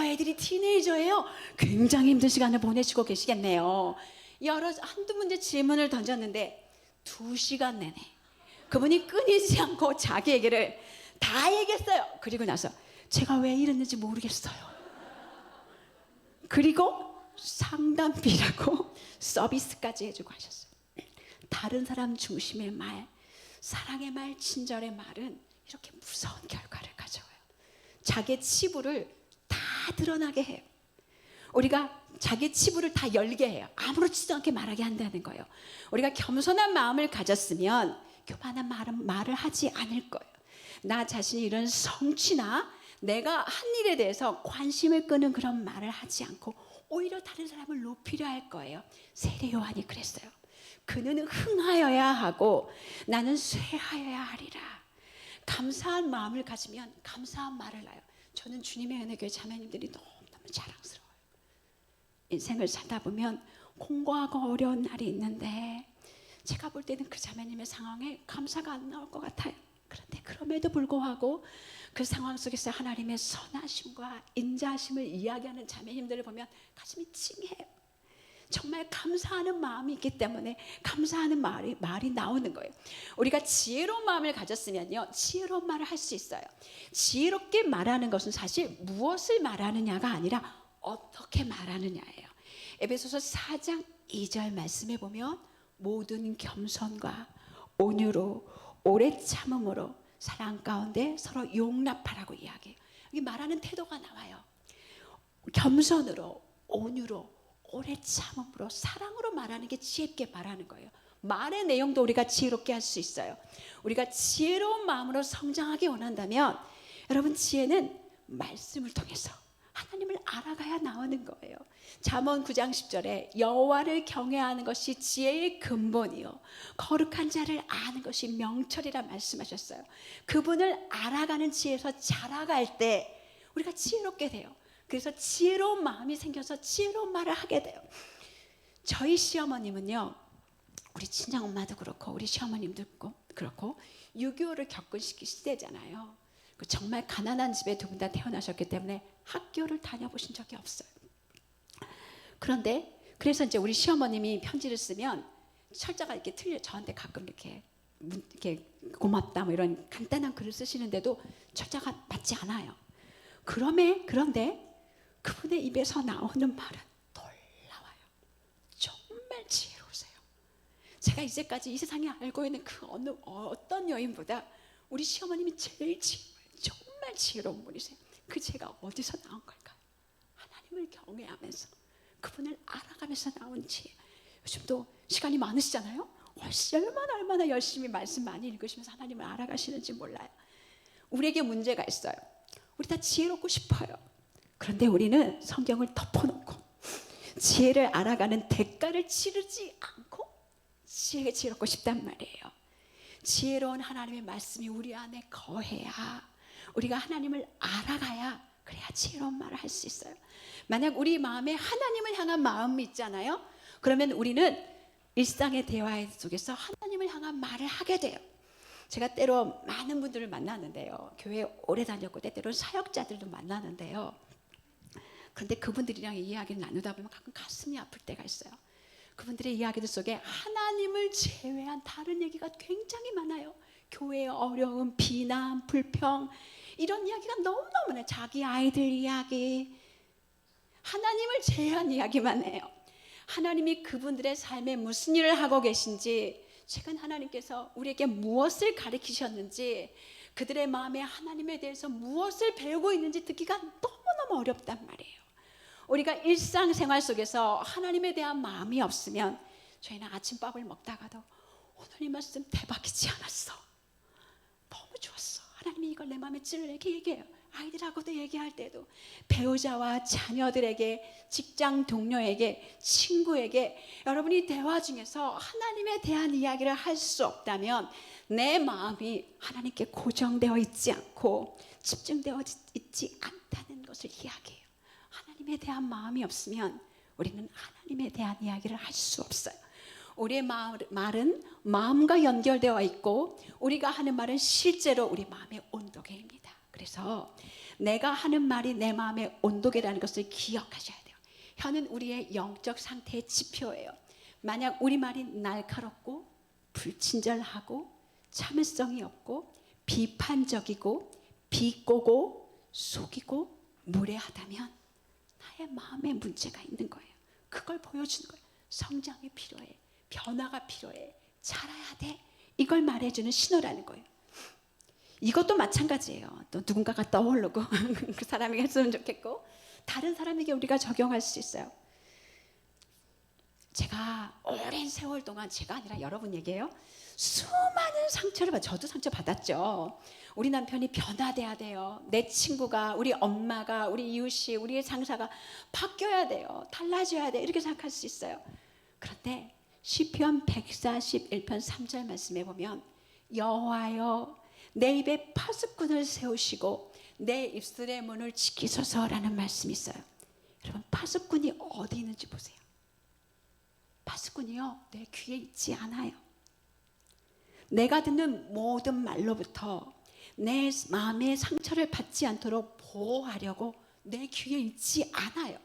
애들이 티네이저예요. 굉장히 힘든 시간을 보내시고 계시겠네요. 한두 문제 질문을 던졌는데 2시간 내내 그분이 끊이지 않고 자기 얘기를 다 얘기했어요. 그리고 나서 제가 왜 이랬는지 모르겠어요. 그리고 상담비라고 서비스까지 해주고 하셨어요. 다른 사람 중심의 말, 사랑의 말, 친절의 말은 이렇게 무서운 결과를 가져와요. 자기의 치부를 다 드러나게 해요. 우리가 자기 치부를 다 열게 해요. 아무렇지도 않게 말하게 한다는 거예요. 우리가 겸손한 마음을 가졌으면 교만한 말을 하지 않을 거예요. 나 자신이 이런 성취나 내가 한 일에 대해서 관심을 끄는 그런 말을 하지 않고 오히려 다른 사람을 높이려 할 거예요. 세례 요한이 그랬어요. 그는 흥하여야 하고 나는 쇠하여야 하리라. 감사한 마음을 가지면 감사한 말을 해요. 저는 주님의 은혜교회 자매님들이 너무너무 자랑스러워요. 인생을 살다 보면 공고하고 어려운 날이 있는데 제가 볼 때는 그 자매님의 상황에 감사가 안 나올 것 같아요. 그런데 그럼에도 불구하고 그 상황 속에서 하나님의 선하심과 인자하심을 이야기하는 자매님들을 보면 가슴이 찡해요. 정말 감사하는 마음이 있기 때문에 감사하는 말이 나오는 거예요. 우리가 지혜로운 마음을 가졌으면요, 지혜로운 말을 할 수 있어요. 지혜롭게 말하는 것은 사실 무엇을 말하느냐가 아니라 어떻게 말하느냐예요. 에베소서 4장 2절 말씀에 보면 모든 겸손과 온유로 오래 참음으로 사랑 가운데 서로 용납하라고 이야기해요. 여기 말하는 태도가 나와요. 겸손으로, 온유로, 오래 참음으로, 사랑으로 말하는 게 지혜롭게 말하는 거예요. 말의 내용도 우리가 지혜롭게 할 수 있어요. 우리가 지혜로운 마음으로 성장하기 원한다면 여러분, 지혜는 말씀을 통해서 하나님을 알아가야 나오는 거예요. 잠언 9장 10절에 여호와를 경외하는 것이 지혜의 근본이요 거룩한 자를 아는 것이 명철이라 말씀하셨어요. 그분을 알아가는 지혜에서 자라갈 때 우리가 지혜롭게 돼요. 그래서 지혜로운 마음이 생겨서 지혜로운 말을 하게 돼요. 저희 시어머님은요, 우리 친정엄마도 그렇고 우리 시어머님도 그렇고 6.25를 겪은 시대잖아요. 정말 가난한 집에 두 분 다 태어나셨기 때문에 학교를 다녀보신 적이 없어요. 그래서 이제 우리 시어머님이 편지를 쓰면 철자가 이렇게 틀려, 저한테 가끔 이렇게 고맙다 뭐 이런 간단한 글을 쓰시는데도 철자가 맞지 않아요. 그런데 그분의 입에서 나오는 말은 놀라워요. 정말 지혜로우세요. 제가 이제까지 이 세상에 알고 있는 그 어떤 여인보다 우리 시어머님이 제일 정말 지혜로운 분이세요. 그 죄가 어디서 나온 걸까요? 하나님을 경외하면서 그분을 알아가면서 나온 지혜. 요즘도 시간이 많으시잖아요. 얼마나 열심히 말씀 많이 읽으시면서 하나님을 알아가시는지 몰라요. 우리에게 문제가 있어요. 우리 다 지혜롭고 싶어요. 그런데 우리는 성경을 덮어놓고 지혜를 알아가는 대가를 치르지 않고 지혜롭고 싶단 말이에요. 지혜로운 하나님의 말씀이 우리 안에 거해야, 우리가 하나님을 알아가야, 그래야 지혜로운 말을 할 수 있어요. 만약 우리 마음에 하나님을 향한 마음이 있잖아요. 그러면 우리는 일상의 대화 속에서 하나님을 향한 말을 하게 돼요. 제가 때로 많은 분들을 만나는데요. 교회 오래 다녔고 때때로 사역자들도 만나는데요. 그런데 그분들이랑 이야기를 나누다 보면 가끔 가슴이 아플 때가 있어요. 그분들의 이야기들 속에 하나님을 제외한 다른 얘기가 굉장히 많아요. 교회의 어려움, 비난, 불평, 이런 이야기가 너무너무 많아요. 자기 아이들 이야기, 하나님을 제외한 이야기만 해요. 하나님이 그분들의 삶에 무슨 일을 하고 계신지, 최근 하나님께서 우리에게 무엇을 가르치셨는지, 그들의 마음에 하나님에 대해서 무엇을 배우고 있는지 듣기가 너무너무 어렵단 말이에요. 우리가 일상생활 속에서 하나님에 대한 마음이 없으면 저희는 아침밥을 먹다가도 오늘 이 말씀 대박이지 않았어, 너무 좋았어, 하나님이 이걸 내 마음에 찔러, 이렇게 얘기해요. 아이들하고도 얘기할 때도, 배우자와 자녀들에게, 직장 동료에게, 친구에게, 여러분이 대화 중에서 하나님에 대한 이야기를 할 수 없다면 내 마음이 하나님께 고정되어 있지 않고 집중되어 있지 않다는 것을 이야기해요. 하나님에 대한 마음이 없으면 우리는 하나님에 대한 이야기를 할 수 없어요. 우리의 말은 마음과 연결되어 있고 우리가 하는 말은 실제로 우리 마음의 온도계입니다. 그래서 내가 하는 말이 내 마음의 온도계라는 것을 기억하셔야 돼요. 혀는 우리의 영적 상태의 지표예요. 만약 우리 말이 날카롭고 불친절하고 참을성이 없고 비판적이고 비꼬고 속이고 무례하다면 나의 마음에 문제가 있는 거예요. 그걸 보여주는 거예요. 성장이 필요해, 변화가 필요해, 자라야 돼, 이걸 말해주는 신호라는 거예요. 이것도 마찬가지예요. 또 누군가가 떠오르고 그 사람이 했으면 좋겠고 다른 사람에게 우리가 적용할 수 있어요. 제가 오랜 세월 동안, 제가 아니라 여러분 얘기예요, 수많은 상처를 받, 저도 상처 받았죠. 우리 남편이 변화돼야 돼요. 내 친구가, 우리 엄마가, 우리 이웃이, 우리의 상사가 바뀌어야 돼요. 달라져야 돼, 이렇게 생각할 수 있어요. 그런데 시편 141편 3절 말씀에 보면 여호와여 내 입에 파수꾼을 세우시고 내 입술의 문을 지키소서라는 말씀이 있어요. 여러분, 파수꾼이 어디 있는지 보세요. 파수꾼이요, 내 귀에 있지 않아요. 내가 듣는 모든 말로부터 내 마음의 상처를 받지 않도록 보호하려고 내 귀에 있지 않아요.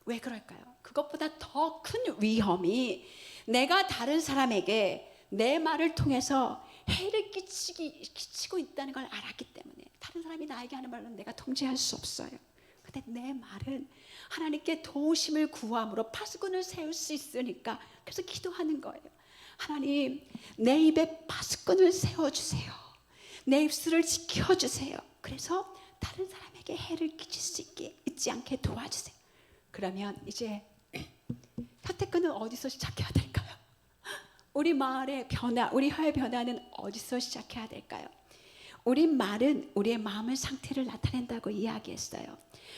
왜 그럴까요? 그것보다 더 큰 위험이 내가 다른 사람에게 내 말을 통해서 해를 끼치고 있다는 걸 알았기 때문에, 다른 사람이 나에게 하는 말은 내가 통제할 수 없어요. 근데 내 말은 하나님께 도우심을 구함으로 파수꾼을 세울 수 있으니까, 그래서 기도하는 거예요. 하나님, 내 입에 파수꾼을 세워주세요. 내 입술을 지켜주세요. 그래서 다른 사람에게 해를 끼칠 수 있지 않게 도와주세요. 그러면 이제 혀태근은 어디서 시작해야 될까요? 우리 말의 변화, 우리 혀의 변화는 어디서 시작해야 될까요? 우리 말은 우리의 마음의 상태를 나타낸다고 이야기했어요.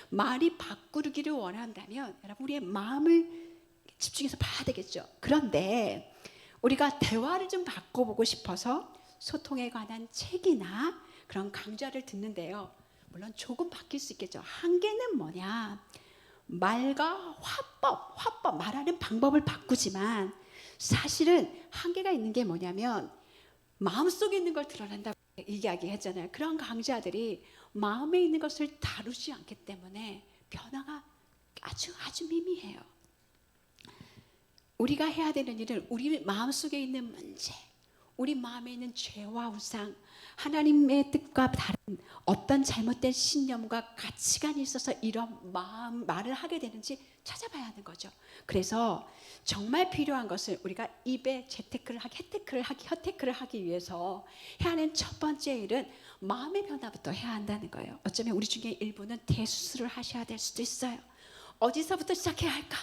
말이 바꾸기를 원한다면 여러분, 우리의 마음을 집중해서 봐야 되겠죠. 그런데 우리가 대화를 좀 바꿔보고 싶어서 소통에 관한 책이나 그런 강좌를 듣는데요, 물론 조금 바뀔 수 있겠죠. 한계는 뭐냐, 말과 화법, 말하는 방법을 바꾸지만 사실은 한계가 있는 게 뭐냐면 마음속에 있는 걸 드러낸다고 이야기했잖아요. 그런 강자들이 마음에 있는 것을 다루지 않기 때문에 변화가 아주 미미해요. 우리가 해야 되는 일은 우리 마음속에 있는 문제, 우리 마음에 있는 죄와 우상, 하나님의 뜻과 다른 어떤 잘못된 신념과 가치관이 있어서 이런 말을 하게 되는지 찾아봐야 하는 거죠. 그래서 정말 필요한 것은 우리가 입에 혜테크를 하기 위해서 해야 하는 첫 번째 일은 마음의 변화부터 해야 한다는 거예요. 어쩌면 우리 중에 일부는 대수술을 하셔야 될 수도 있어요. 어디서부터 시작해야 할까?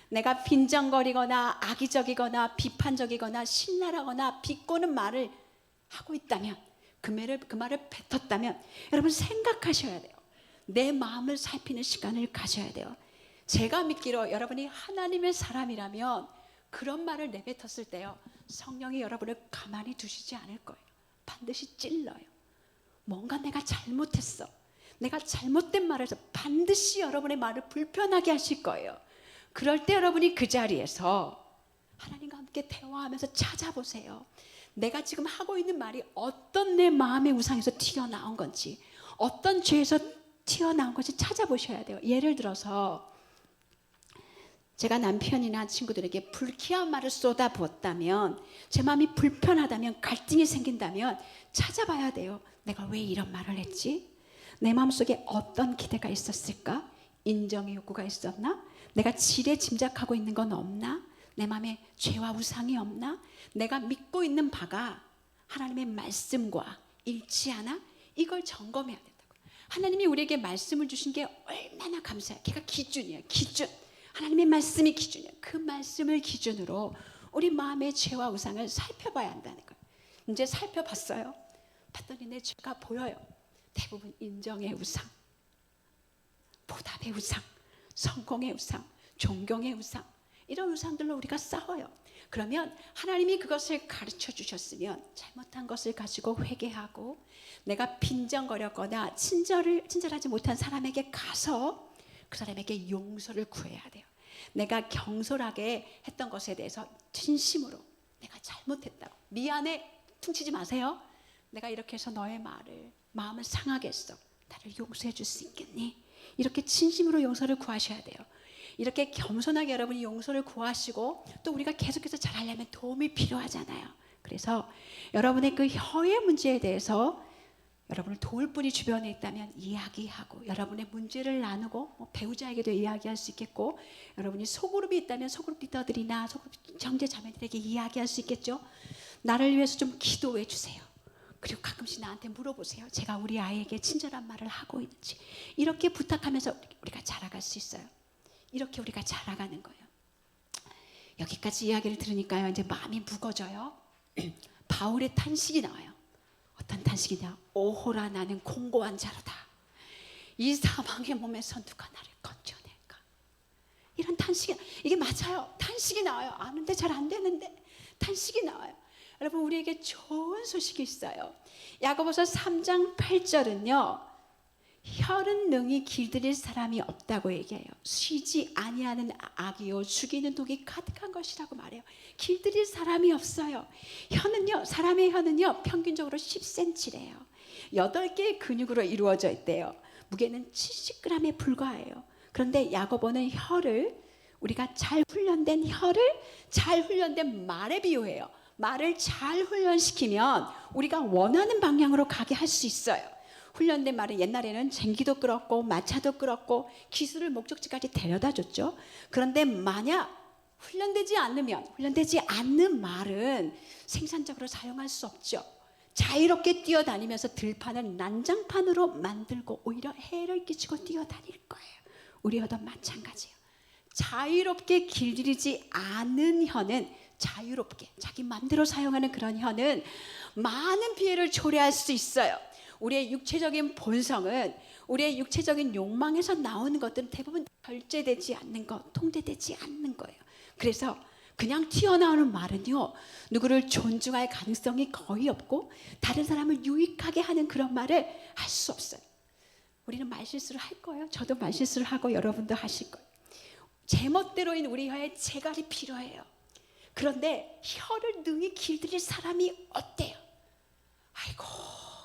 내가 빈정거리거나 악의적이거나 비판적이거나 신랄하거나 비꼬는 말을 하고 있다면, 그 말을 뱉었다면 여러분 생각하셔야 돼요. 내 마음을 살피는 시간을 가져야 돼요. 제가 믿기로 여러분이 하나님의 사람이라면 그런 말을 내뱉었을 때요, 성령이 여러분을 가만히 두시지 않을 거예요. 반드시 찔러요. 뭔가 내가 잘못했어, 내가 잘못된 말을 해서 반드시 여러분의 말을 불편하게 하실 거예요. 그럴 때 여러분이 그 자리에서 하나님과 함께 대화하면서 찾아보세요. 내가 지금 하고 있는 말이 어떤 내 마음의 우상에서 튀어나온 건지, 어떤 죄에서 튀어나온 건지 찾아보셔야 돼요. 예를 들어서 제가 남편이나 친구들에게 불쾌한 말을 쏟아부었다면, 제 마음이 불편하다면, 갈등이 생긴다면 찾아봐야 돼요. 내가 왜 이런 말을 했지? 내 마음속에 어떤 기대가 있었을까? 인정의 욕구가 있었나? 내가 지레 짐작하고 있는 건 없나? 내 마음에 죄와 우상이 없나? 내가 믿고 있는 바가 하나님의 말씀과 일치하나? 이걸 점검해야 된다고. 하나님이 우리에게 말씀을 주신 게 얼마나 감사해요. 걔가 기준이에요. 기준. 하나님의 말씀이 기준이에요. 그 말씀을 기준으로 우리 마음의 죄와 우상을 살펴봐야 한다는 거예요. 이제 살펴봤어요. 봤더니 내 죄가 보여요. 대부분 인정의 우상, 보답의 우상, 성공의 우상, 존경의 우상, 이런 우상들로 우리가 싸워요. 그러면 하나님이 그것을 가르쳐 주셨으면 잘못한 것을 가지고 회개하고, 내가 빈정거렸거나 친절하지 못한 사람에게 가서 그 사람에게 용서를 구해야 돼요. 내가 경솔하게 했던 것에 대해서 진심으로 내가 잘못했다고, 미안해, 퉁치지 마세요. 내가 이렇게 해서 너의 마음을 상하게 했어. 나를 용서해 줄 수 있겠니? 이렇게 진심으로 용서를 구하셔야 돼요. 이렇게 겸손하게 여러분이 용서를 구하시고, 또 우리가 계속해서 잘하려면 도움이 필요하잖아요. 그래서 여러분의 그 혀의 문제에 대해서 여러분을 도울 분이 주변에 있다면 이야기하고, 여러분의 문제를 나누고, 배우자에게도 이야기할 수 있겠고, 여러분이 소그룹이 있다면 소그룹 리더들이나 소그룹 형제 자매들에게 이야기할 수 있겠죠. 나를 위해서 좀 기도해 주세요. 그리고 가끔씩 나한테 물어보세요. 제가 우리 아이에게 친절한 말을 하고 있는지. 이렇게 부탁하면서 우리가 자라갈 수 있어요. 이렇게 우리가 자라가는 거예요. 여기까지 이야기를 들으니까요, 이제 마음이 무거워져요. 바울의 탄식이 나와요. 어떤 탄식이냐? 오호라, 나는 공고한 자로다. 이 사망의 몸에서 누가 나를 건져낼까? 이런 탄식이, 이게 맞아요. 탄식이 나와요. 아는데 잘 안 되는데 탄식이 나와요. 여러분, 우리에게 좋은 소식이 있어요. 야고보서 3장 8절은요, 혈은 능히 길들일 사람이 없다고 얘기해요. 쉬지 아니하는 악이요 죽이는 독이 가득한 것이라고 말해요. 길들일 사람이 없어요. 사람의 혀는요 평균적으로 10cm래요. 8개의 근육으로 이루어져 있대요. 무게는 70g에 불과해요. 그런데 야고보는 우리가 잘 훈련된 말에 비유해요. 말을 잘 훈련시키면 우리가 원하는 방향으로 가게 할 수 있어요. 훈련된 말은 옛날에는 쟁기도 끌었고 마차도 끌었고 기술을 목적지까지 데려다 줬죠. 그런데 만약 훈련되지 않는 말은 생산적으로 사용할 수 없죠. 자유롭게 뛰어다니면서 들판을 난장판으로 만들고 오히려 해를 끼치고 뛰어다닐 거예요. 우리 혀도 마찬가지예요. 자유롭게 길들이지 않은 혀는, 자유롭게 자기 마음대로 사용하는 그런 혀는 많은 피해를 초래할 수 있어요. 우리의 육체적인 본성은, 우리의 육체적인 욕망에서 나오는 것들은 대부분 절제되지 않는 것, 통제되지 않는 거예요. 그래서 그냥 튀어나오는 말은요, 누구를 존중할 가능성이 거의 없고 다른 사람을 유익하게 하는 그런 말을 할 수 없어요. 우리는 말실수를 할 거예요. 저도 말실수를 하고 여러분도 하실 거예요. 제멋대로인 우리 혀에 재갈이 필요해요. 그런데 혀를 능히 길들일 사람이 없대요. 아이고,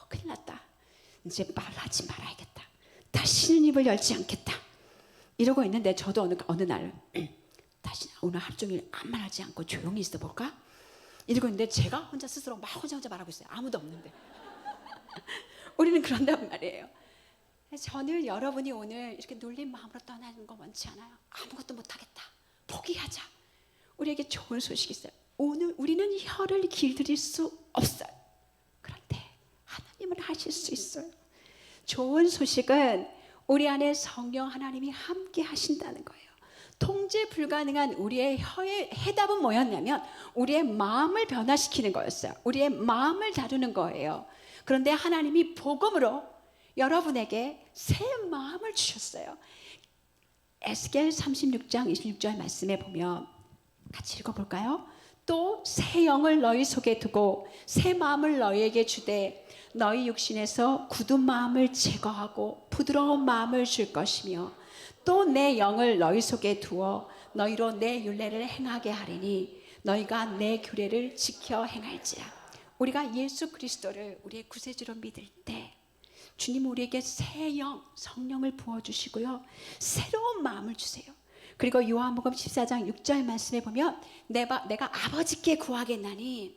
큰일 났다. 이제 말하지 말아야겠다. 다시는 입을 열지 않겠다. 이러고 있는데 저도 어느 날 다시 오늘 하루 종일 아무 말 하지 않고 조용히 있어 볼까? 이러고 있는데 제가 혼자 스스로 막 혼자 말하고 있어요. 아무도 없는데. 우리는 그런단 말이에요. 저는 여러분이 오늘 이렇게 눌린 마음으로 떠나는 거 원치 않아요. 아무것도 못하겠다, 포기하자. 우리에게 좋은 소식이 있어요. 오늘 우리는 혀를 길들일 수 없어요. 그런데 하나님은 하실 수 있어요. 좋은 소식은 우리 안에 성령 하나님이 함께 하신다는 거예요. 통제 불가능한 우리의 혀의 해답은 뭐였냐면 우리의 마음을 변화시키는 거였어요. 우리의 마음을 다루는 거예요. 그런데 하나님이 복음으로 여러분에게 새 마음을 주셨어요. 에스겔 36장 26절 말씀에 보면 같이 읽어볼까요? 또 새 영을 너희 속에 두고 새 마음을 너희에게 주되 너희 육신에서 굳은 마음을 제거하고 부드러운 마음을 줄 것이며 또 내 영을 너희 속에 두어 너희로 내 율례를 행하게 하리니 너희가 내 규례를 지켜 행할지라. 우리가 예수 그리스도를 우리의 구세주로 믿을 때 주님 우리에게 새 영, 성령을 부어주시고요, 새로운 마음을 주세요. 그리고 요한복음 14장 6절 말씀에 보면 내가 아버지께 구하겠나니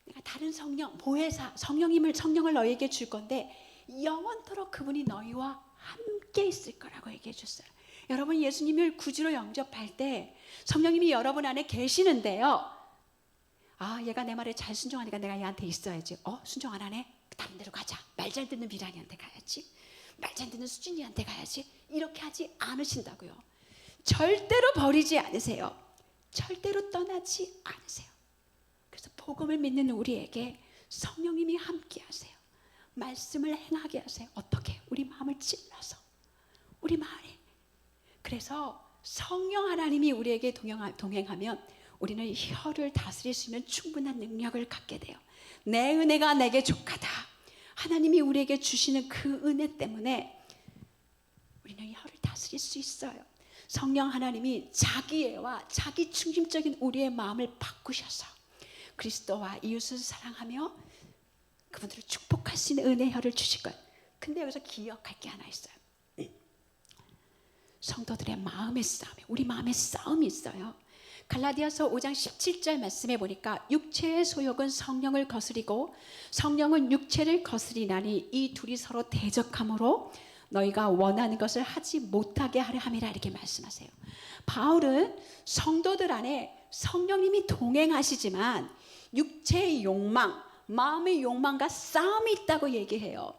내가 다른 성령, 보혜사, 성령을 너희에게 줄 건데 영원토록 그분이 너희와 함께 있을 거라고 얘기해 줬어요. 여러분 예수님을 구주로 영접할 때 성령님이 여러분 안에 계시는데요, 아 얘가 내 말에 잘 순종하니까 내가 얘한테 있어야지. 순종 안 하네? 다른 데로 가자. 말 잘 듣는 비란이한테 가야지. 말 잘 듣는 수진이한테 가야지. 이렇게 하지 않으신다고요. 절대로 버리지 않으세요. 절대로 떠나지 않으세요. 그래서 복음을 믿는 우리에게 성령님이 함께 하세요. 말씀을 행하게 하세요. 어떻게? 우리 마음을 찔러서, 우리 마음에. 그래서 성령 하나님이 우리에게 동행하면 우리는 혀를 다스릴 수 있는 충분한 능력을 갖게 돼요. 내 은혜가 내게 족하다. 하나님이 우리에게 주시는 그 은혜 때문에 우리는 혀를 다스릴 수 있어요. 성령 하나님이 자기애와 자기 중심적인 우리의 마음을 바꾸셔서 그리스도와 이웃을 사랑하며 그분들을 축복할 수 있는 은혜의 혀를 주실 거예요. 근데 여기서 기억할 게 하나 있어요. 성도들의 마음의 싸움이, 우리 마음의 싸움이 있어요. 갈라디아서 5장 17절 말씀에 보니까 육체의 소욕은 성령을 거스리고 성령은 육체를 거스리나니 이 둘이 서로 대적함으로 너희가 원하는 것을 하지 못하게 하려 함이라 이렇게 말씀하세요. 바울은 성도들 안에 성령님이 동행하시지만 육체의 욕망, 마음의 욕망과 싸움이 있다고 얘기해요.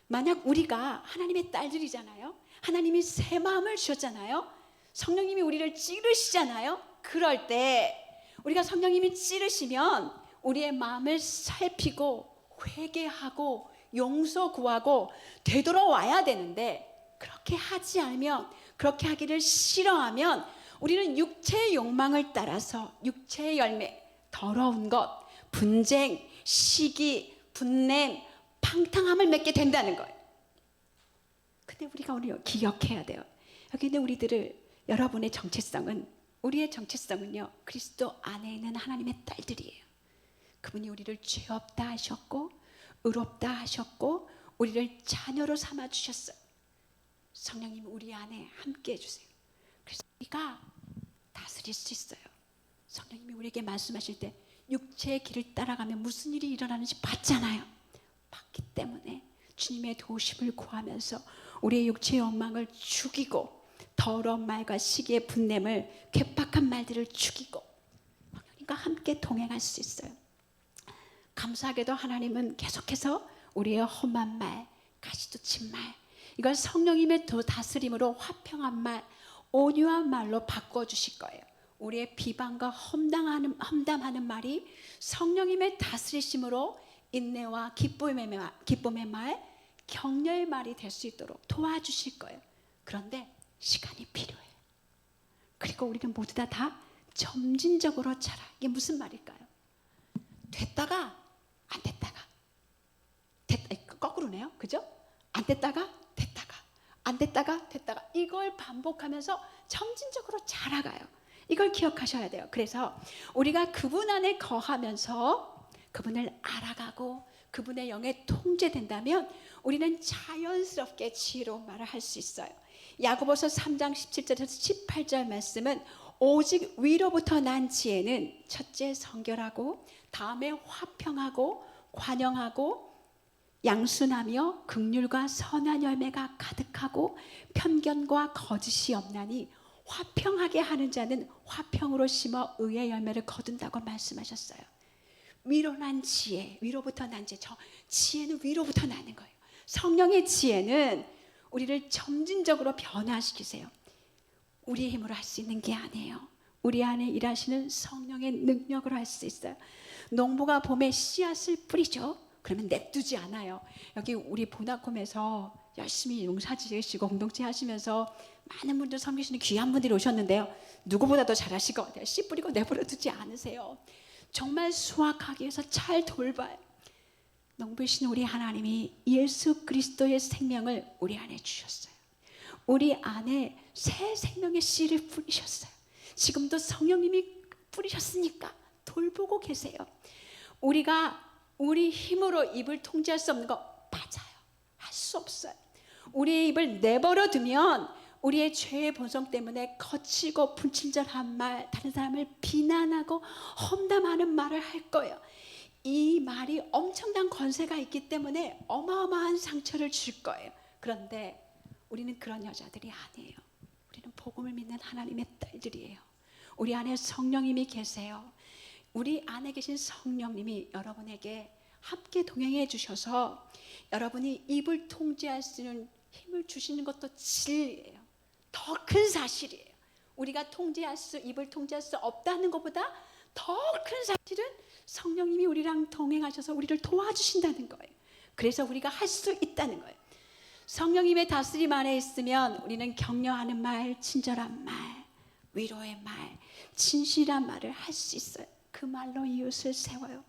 만약 우리가 하나님의 딸들이잖아요. 하나님이 새 마음을 주셨잖아요. 성령님이 우리를 찌르시잖아요. 그럴 때 우리가 성령님이 찌르시면 우리의 마음을 살피고 회개하고 용서 구하고 되돌아와야 되는데 그렇게 하지 않으면, 그렇게 하기를 싫어하면 우리는 육체의 욕망을 따라서 육체의 열매, 더러운 것, 분쟁, 시기, 분냄, 방탕함을 맺게 된다는 거예요. 근데 우리가 오늘 기억해야 돼요. 여기 있는 여러분의 정체성은, 우리의 정체성은요, 그리스도 안에 있는 하나님의 딸들이에요. 그분이 우리를 죄 없다 하셨고 의롭다 하셨고 우리를 자녀로 삼아 주셨어요. 성령님 우리 안에 함께 해주세요. 그래서 우리가 다스릴 수 있어요. 성령님이 우리에게 말씀하실 때 육체의 길을 따라가면 무슨 일이 일어나는지 봤잖아요. 봤기 때문에 주님의 도우심을 구하면서 우리의 육체의 욕망을 죽이고 더러운 말과 시기의 분냄을, 괴팍한 말들을 죽이고 성령님과 함께 동행할 수 있어요. 감사하게도 하나님은 계속해서 우리의 험한 말, 가시도 친 말, 이걸 성령님의 다스림으로 화평한 말, 온유한 말로 바꿔주실 거예요. 우리의 비방과 험담하는 말이 성령님의 다스리심으로 인내와 기쁨의 말, 격려의 말이 될 수 있도록 도와주실 거예요. 그런데 시간이 필요해요. 그리고 우리는 모두 다 점진적으로 자라. 이게 무슨 말일까요? 됐다가 안 됐다가, 거꾸로네요. 그죠? 안 됐다가 됐다가, 안 됐다가 됐다가, 이걸 반복하면서 점진적으로 자라가요. 이걸 기억하셔야 돼요. 그래서 우리가 그분 안에 거하면서 그분을 알아가고 그분의 영에 통제된다면 우리는 자연스럽게 지혜로운 말을 할 수 있어요. 야고보서 3장 17절에서 18절 말씀은 오직 위로부터 난 지혜는 첫째 성결하고, 다음에 화평하고 관영하고 양순하며 긍휼과 선한 열매가 가득하고 편견과 거짓이 없나니 화평하게 하는 자는 화평으로 심어 의의 열매를 거둔다고 말씀하셨어요. 위로 난 지혜, 위로부터 난 지혜. 지혜는 위로부터 나는 거예요. 성령의 지혜는 우리를 점진적으로 변화시키세요. 우리의 힘으로 할 수 있는 게 아니에요. 우리 안에 일하시는 성령의 능력으로 할 수 있어요. 농부가 봄에 씨앗을 뿌리죠. 그러면 냅두지 않아요. 여기 우리 보나콤에서 열심히 농사 지으시고 공동체 하시면서 많은 분들 섬기시는 귀한 분들이 오셨는데요. 누구보다도 잘하실 것 같아요. 씨 뿌리고 내버려 두지 않으세요. 정말 수확하기 위해서 잘 돌봐요. 농부이신 우리 하나님이 예수 그리스도의 생명을 우리 안에 주셨어요. 우리 안에 새 생명의 씨를 뿌리셨어요. 지금도 성령님이 뿌리셨으니까 돌보고 계세요. 우리가 우리 힘으로 입을 통제할 수 없는 거 맞아요. 할 수 없어요. 우리의 입을 내버려 두면 우리의 죄의 본성 때문에 거치고 불친절한 말, 다른 사람을 비난하고 험담하는 말을 할 거예요. 이 말이 엄청난 권세가 있기 때문에 어마어마한 상처를 줄 거예요. 그런데 우리는 그런 여자들이 아니에요. 우리는 복음을 믿는 하나님의 딸들이에요. 우리 안에 성령님이 계세요. 우리 안에 계신 성령님이 여러분에게 함께 동행해 주셔서 여러분이 입을 통제할 수 있는 힘을 주시는 것도 진리예요. 더 큰 사실이에요. 우리가 입을 통제할 수 없다는 것보다 더 큰 사실은 성령님이 우리랑 동행하셔서 우리를 도와주신다는 거예요. 그래서 우리가 할 수 있다는 거예요. 성령님의 다스림 안에 있으면 우리는 격려하는 말, 친절한 말, 위로의 말, 진실한 말을 할 수 있어요. 그 말로 이웃을 세워요.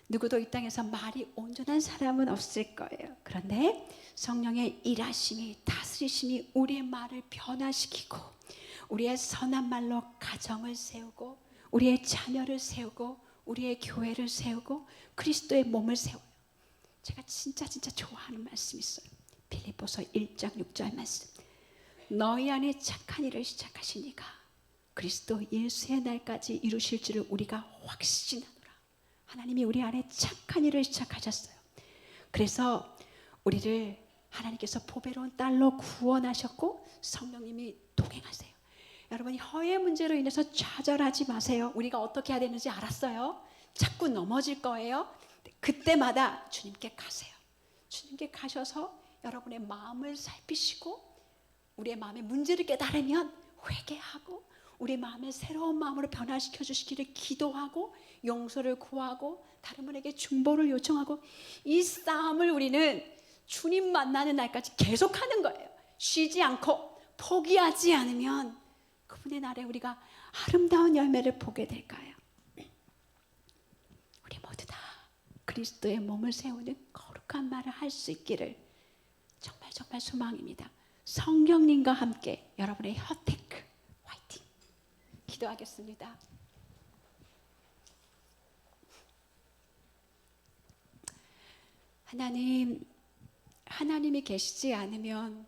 누구도 이 땅에서 말이 온전한 사람은 없을 거예요. 그런데 성령의 일하심이, 다스리심이 우리의 말을 변화시키고 우리의 선한 말로 가정을 세우고 우리의 자녀를 세우고 우리의 교회를 세우고 그리스도의 몸을 세워요. 제가 진짜 좋아하는 말씀이 있어요. 빌립보서 1장 6절 말씀. 너희 안에 착한 일을 시작하신 이가 그리스도 예수의 날까지 이루실 줄을 우리가 확신하노라. 하나님이 우리 안에 착한 일을 시작하셨어요. 그래서 우리를 하나님께서 보배로운 딸로 구원하셨고 성령님이 동행하세요. 여러분이 허의 문제로 인해서 좌절하지 마세요. 우리가 어떻게 해야 되는지 알았어요. 자꾸 넘어질 거예요. 그때마다 주님께 가세요. 주님께 가셔서 여러분의 마음을 살피시고 우리의 마음의 문제를 깨달으면 회개하고 우리 마음을 새로운 마음으로 변화시켜 주시기를 기도하고 용서를 구하고 다른 분에게 중보를 요청하고 이 싸움을 우리는 주님 만나는 날까지 계속하는 거예요. 쉬지 않고 포기하지 않으면 그분의 날에 우리가 아름다운 열매를 보게 될까요? 우리 모두 다 그리스도의 몸을 세우는 거룩한 말을 할 수 있기를 정말 소망입니다. 성령님과 함께 여러분의 혀테크 화이팅! 기도하겠습니다. 하나님이 계시지 않으면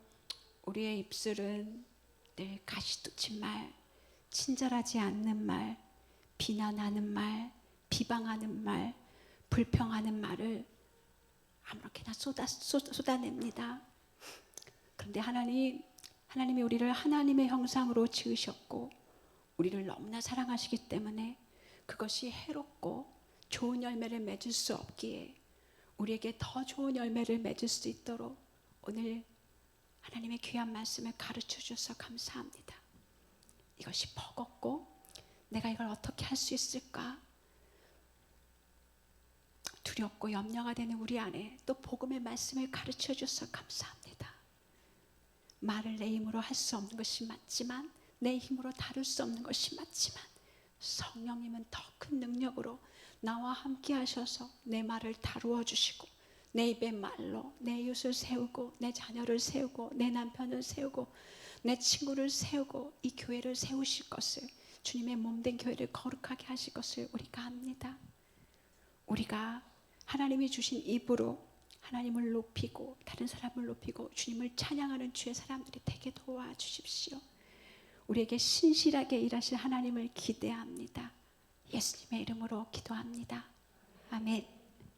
우리의 입술은 늘 가시돋친 말, 친절하지 않는 말, 비난하는 말, 비방하는 말, 불평하는 말을 아무렇게나 쏟아냅니다. 그런데 하나님이 우리를 하나님의 형상으로 지으셨고 우리를 너무나 사랑하시기 때문에 그것이 해롭고 좋은 열매를 맺을 수 없기에 우리에게 더 좋은 열매를 맺을 수 있도록 오늘 하나님의 귀한 말씀을 가르쳐 주셔서 감사합니다. 이것이 버겁고 내가 이걸 어떻게 할 수 있을까 두렵고 염려가 되는 우리 안에 또 복음의 말씀을 가르쳐 주셔서 감사합니다. 말을 내 힘으로 할 수 없는 것이 맞지만 내 힘으로 다룰 수 없는 것이 맞지만 성령님은 더 큰 능력으로 나와 함께 하셔서 내 말을 다루어 주시고 내 입의 말로 내 이웃을 세우고 내 자녀를 세우고 내 남편을 세우고 내 친구를 세우고 이 교회를 세우실 것을 주님의 몸된 교회를 거룩하게 하실 것을 우리가 압니다. 우리가 하나님이 주신 입으로 하나님을 높이고 다른 사람을 높이고 주님을 찬양하는 주의 사람들이 되게 도와주십시오. 우리에게 신실하게 일하실 하나님을 기대합니다. 예수님의 이름으로 기도합니다. 아멘.